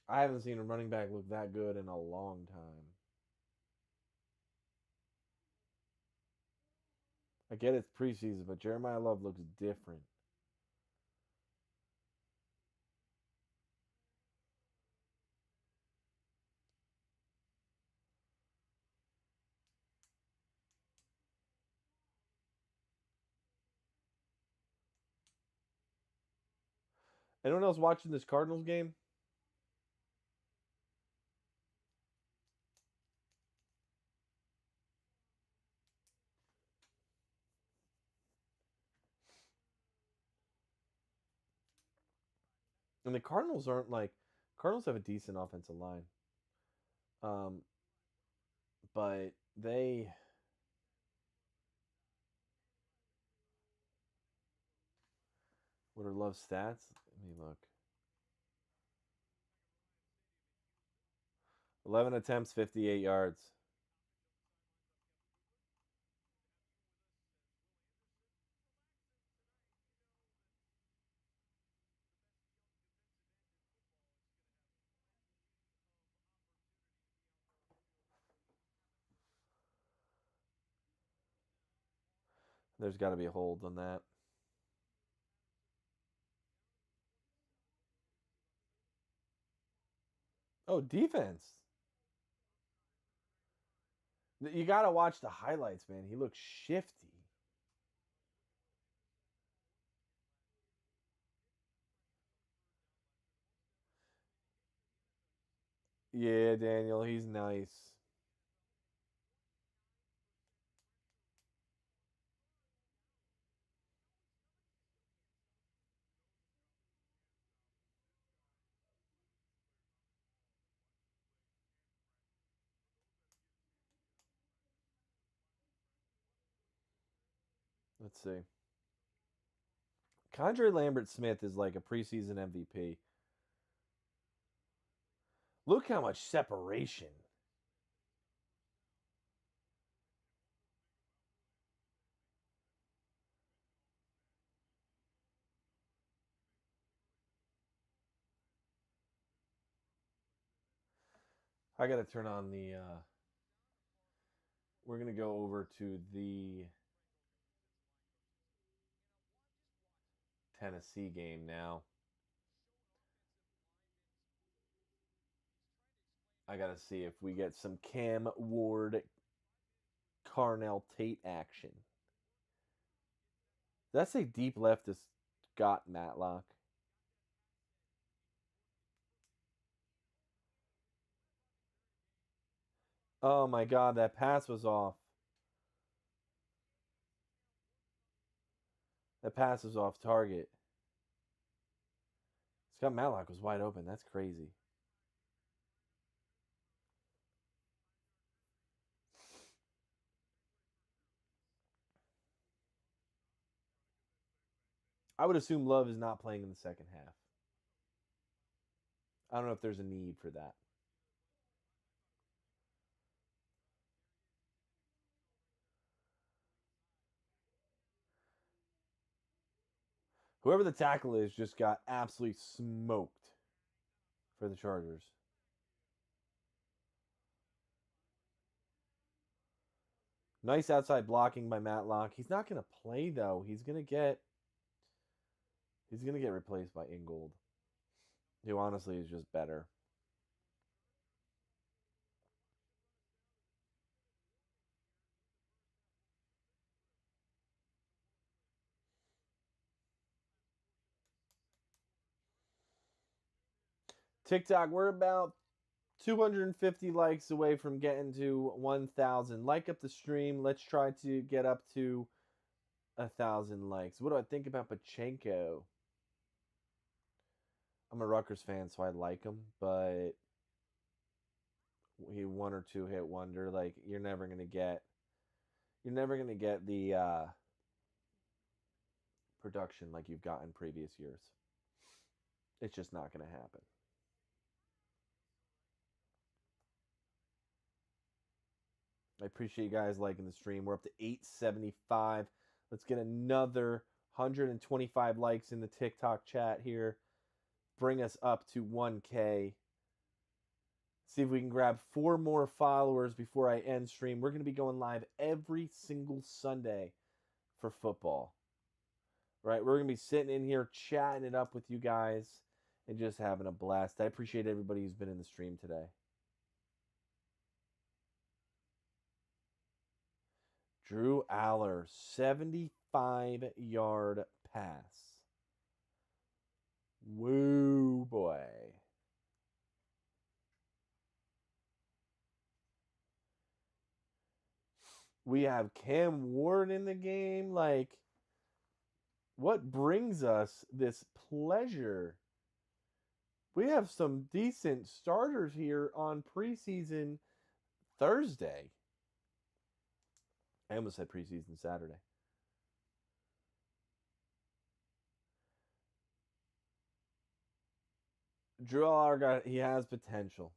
I haven't seen a running back look that good in a long time. I get it's preseason, but Jeremiah Love looks different. Anyone else watching this Cardinals game? And the Cardinals aren't like Cardinals have a decent offensive line. Um, but they what are Love's stats? Let me look. 11 attempts, 58 yards. There's got to be a hold on that. Oh, defense. You got to watch the highlights, man. He looks shifty. Yeah, Daniel, he's nice. Let's see. Condre Lambert Smith is like a preseason MVP. Look how much separation. I got to turn on the. We're going to go over to the Tennessee game now. I got to see if we get some Cam Ward, Carnell Tate action. That's a deep left to Scott Matlock. Oh my God, that pass was off. That pass was off target. Scott Matlock was wide open. That's crazy. I would assume Love is not playing in the second half. I don't know if there's a need for that. Whoever the tackle is just got absolutely smoked for the Chargers. Nice outside blocking by Matlock. He's not going to play though. He's going to get replaced by Ingold, who honestly is just better. TikTok, we're about 250 likes away from getting to 1,000. Like up the stream. Let's try to get up to 1,000 likes. What do I think about Pachenko? I'm a Rutgers fan, so I like him, but he one or two hit wonder. Like you're never gonna get the production like you've got in previous years. It's just not gonna happen. I appreciate you guys liking the stream. We're up to 875. Let's get another 125 likes in the TikTok chat here. Bring us up to 1K. See if we can grab 4 more followers before I end stream. We're going to be going live every single Sunday for football. Right? We're going to be sitting in here chatting it up with you guys and just having a blast. I appreciate everybody who's been in the stream today. Drew Aller, 75-yard pass. Woo, boy. We have Cam Ward in the game. Like, what brings us this pleasure? We have some decent starters here on preseason Thursday. I almost said preseason Saturday. Drew Aller, he has potential.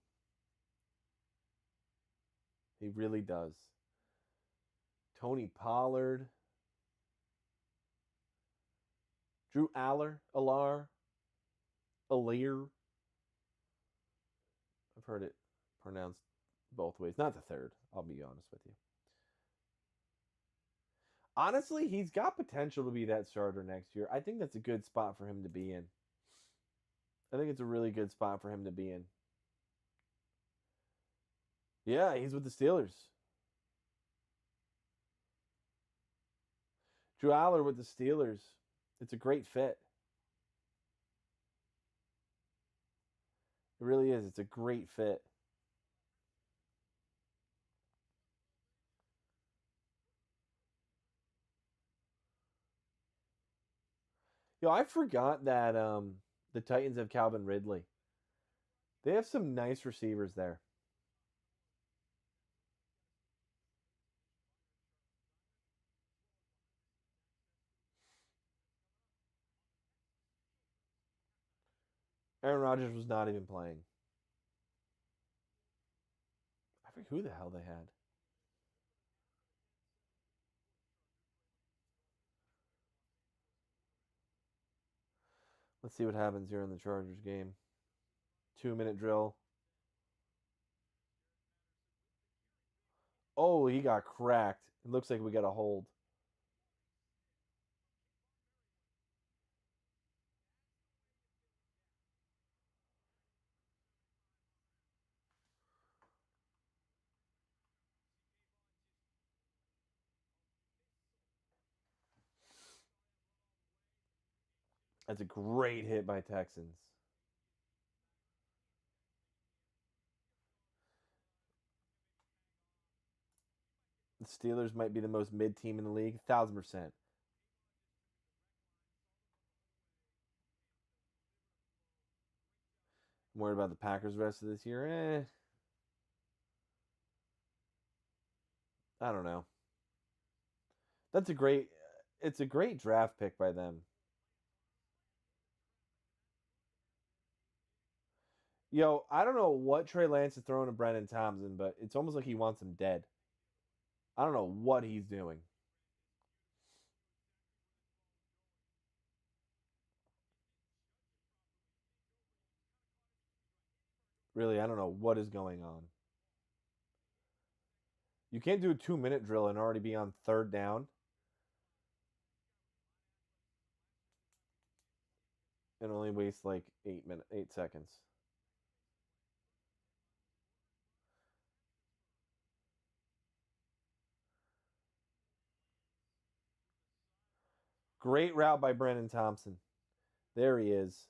He really does. Tony Pollard. Drew Aller. I've heard it pronounced both ways. Not the third, I'll be honest with you. Honestly, he's got potential to be that starter next year. I think that's a good spot for him to be in. I think it's a really good spot for him to be in. Yeah, he's with the Steelers. Drew Aller with the Steelers. It's a great fit. It really is. It's a great fit. Yo, I forgot that the Titans have Calvin Ridley. They have some nice receivers there. Aaron Rodgers was not even playing. I forget who the hell they had. Let's see what happens here in the Chargers game. 2-minute drill. Oh, he got cracked. It looks like we got a hold. That's a great hit by Texans. The Steelers might be the most mid team in the league. 1,000%. I'm worried about the Packers the rest of this year. I don't know. It's a great draft pick by them. Yo, I don't know what Trey Lance is throwing to Brennan Thompson, but it's almost like he wants him dead. I don't know what he's doing. Really, I don't know what is going on. You can't do a 2-minute drill and already be on 3rd down. And only waste like 8 seconds. Great route by Brennan Thompson. There he is.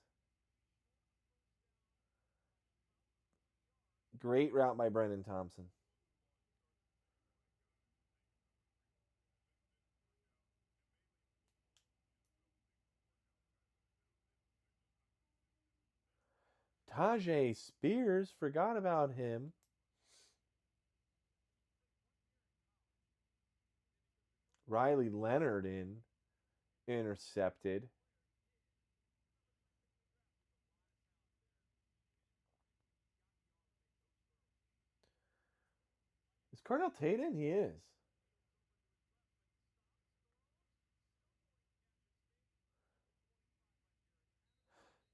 Great route by Brennan Thompson. Tajay Spears, forgot about him. Riley Leonard intercepted. Is Cardell Tate in? He is.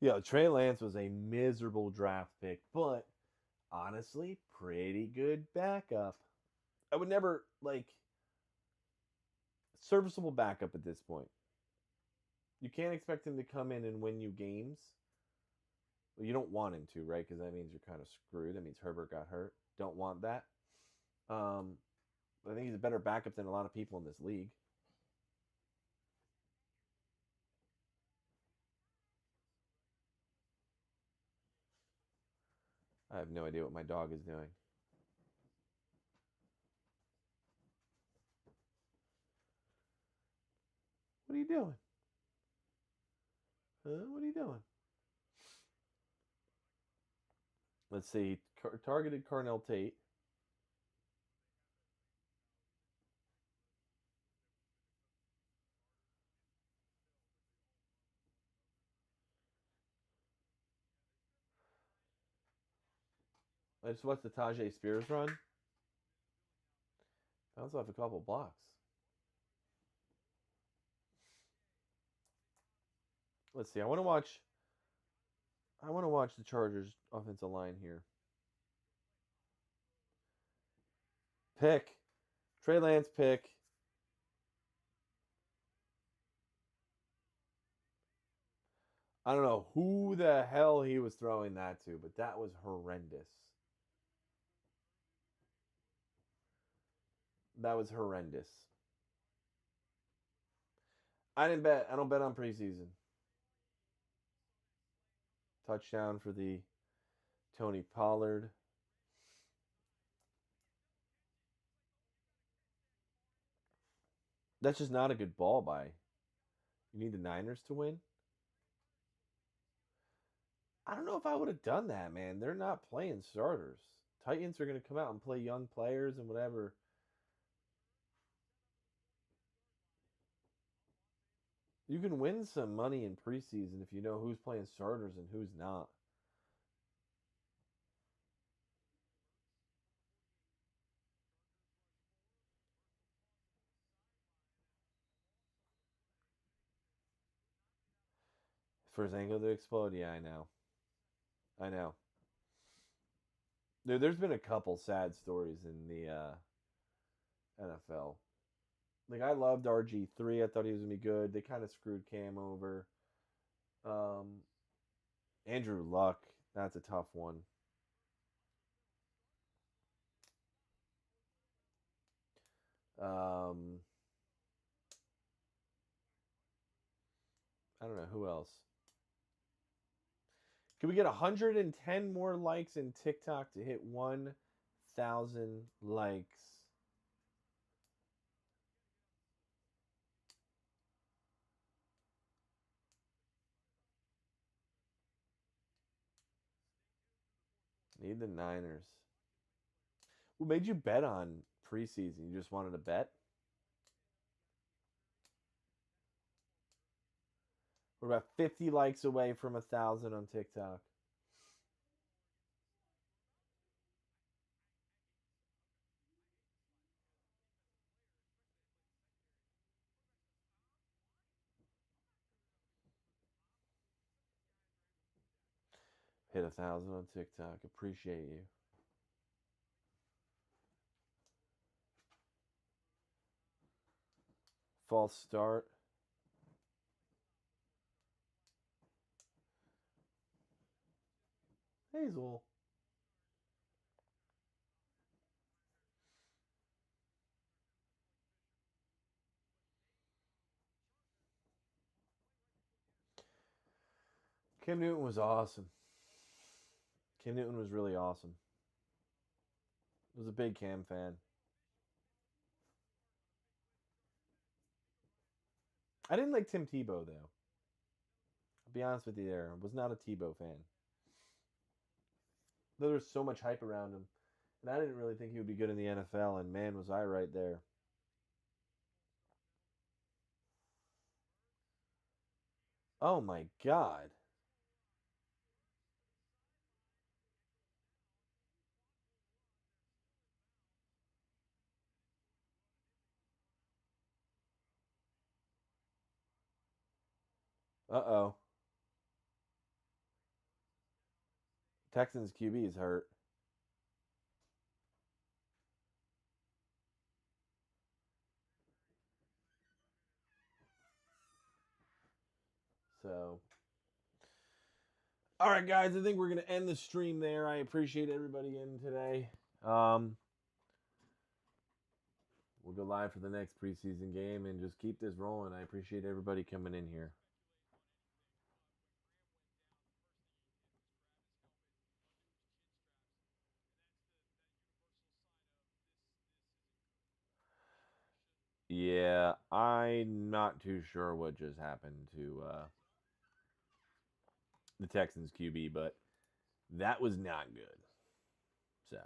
Yeah, Trey Lance was a miserable draft pick, but honestly, pretty good backup. I would never, serviceable backup at this point. You can't expect him to come in and win you games. Well, you don't want him to, right? Because that means you're kind of screwed. That means Herbert got hurt. Don't want that. But I think he's a better backup than a lot of people in this league. I have no idea what my dog is doing. What are you doing? What are you doing? Let's see. Targeted Carnell Tate. I just watched the Tajay Spears run. Bounced off a couple blocks. Let's see. I want to watch the Chargers offensive line here. Pick. Trey Lance pick. I don't know who the hell he was throwing that to, but that was horrendous. That was horrendous. I didn't bet. I don't bet on preseason. Touchdown for the Tony Pollard. That's just not a good ball by. You need the Niners to win. I don't know if I would have done that, man. They're not playing starters. Titans are going to come out and play young players and whatever. You can win some money in preseason if you know who's playing starters and who's not. For his ankle to explode, yeah, I know. I know. There's been a couple sad stories in the NFL. Like, I loved RG3. I thought he was going to be good. They kind of screwed Cam over. Um, Andrew Luck, that's a tough one. I don't know who else. Can we get 110 more likes in TikTok to hit 1,000 likes? Need the Niners. What made you bet on preseason? You just wanted to bet? We're about 50 likes away from 1,000 on TikTok. Hit 1,000 on TikTok. Appreciate you. False start. Hazel. Cam Newton was awesome. Cam Newton was really awesome. I was a big Cam fan. I didn't like Tim Tebow, though. I'll be honest with you there. I was not a Tebow fan. Though there was so much hype around him. And I didn't really think he would be good in the NFL, and man, was I right there. Oh my God. Uh-oh. Texans QB is hurt. So, all right, guys, I think we're going to end the stream there. I appreciate everybody in today. We'll go live for the next preseason game and just keep this rolling. I appreciate everybody coming in here. Yeah, I'm not too sure what just happened to the Texans QB, but that was not good. So.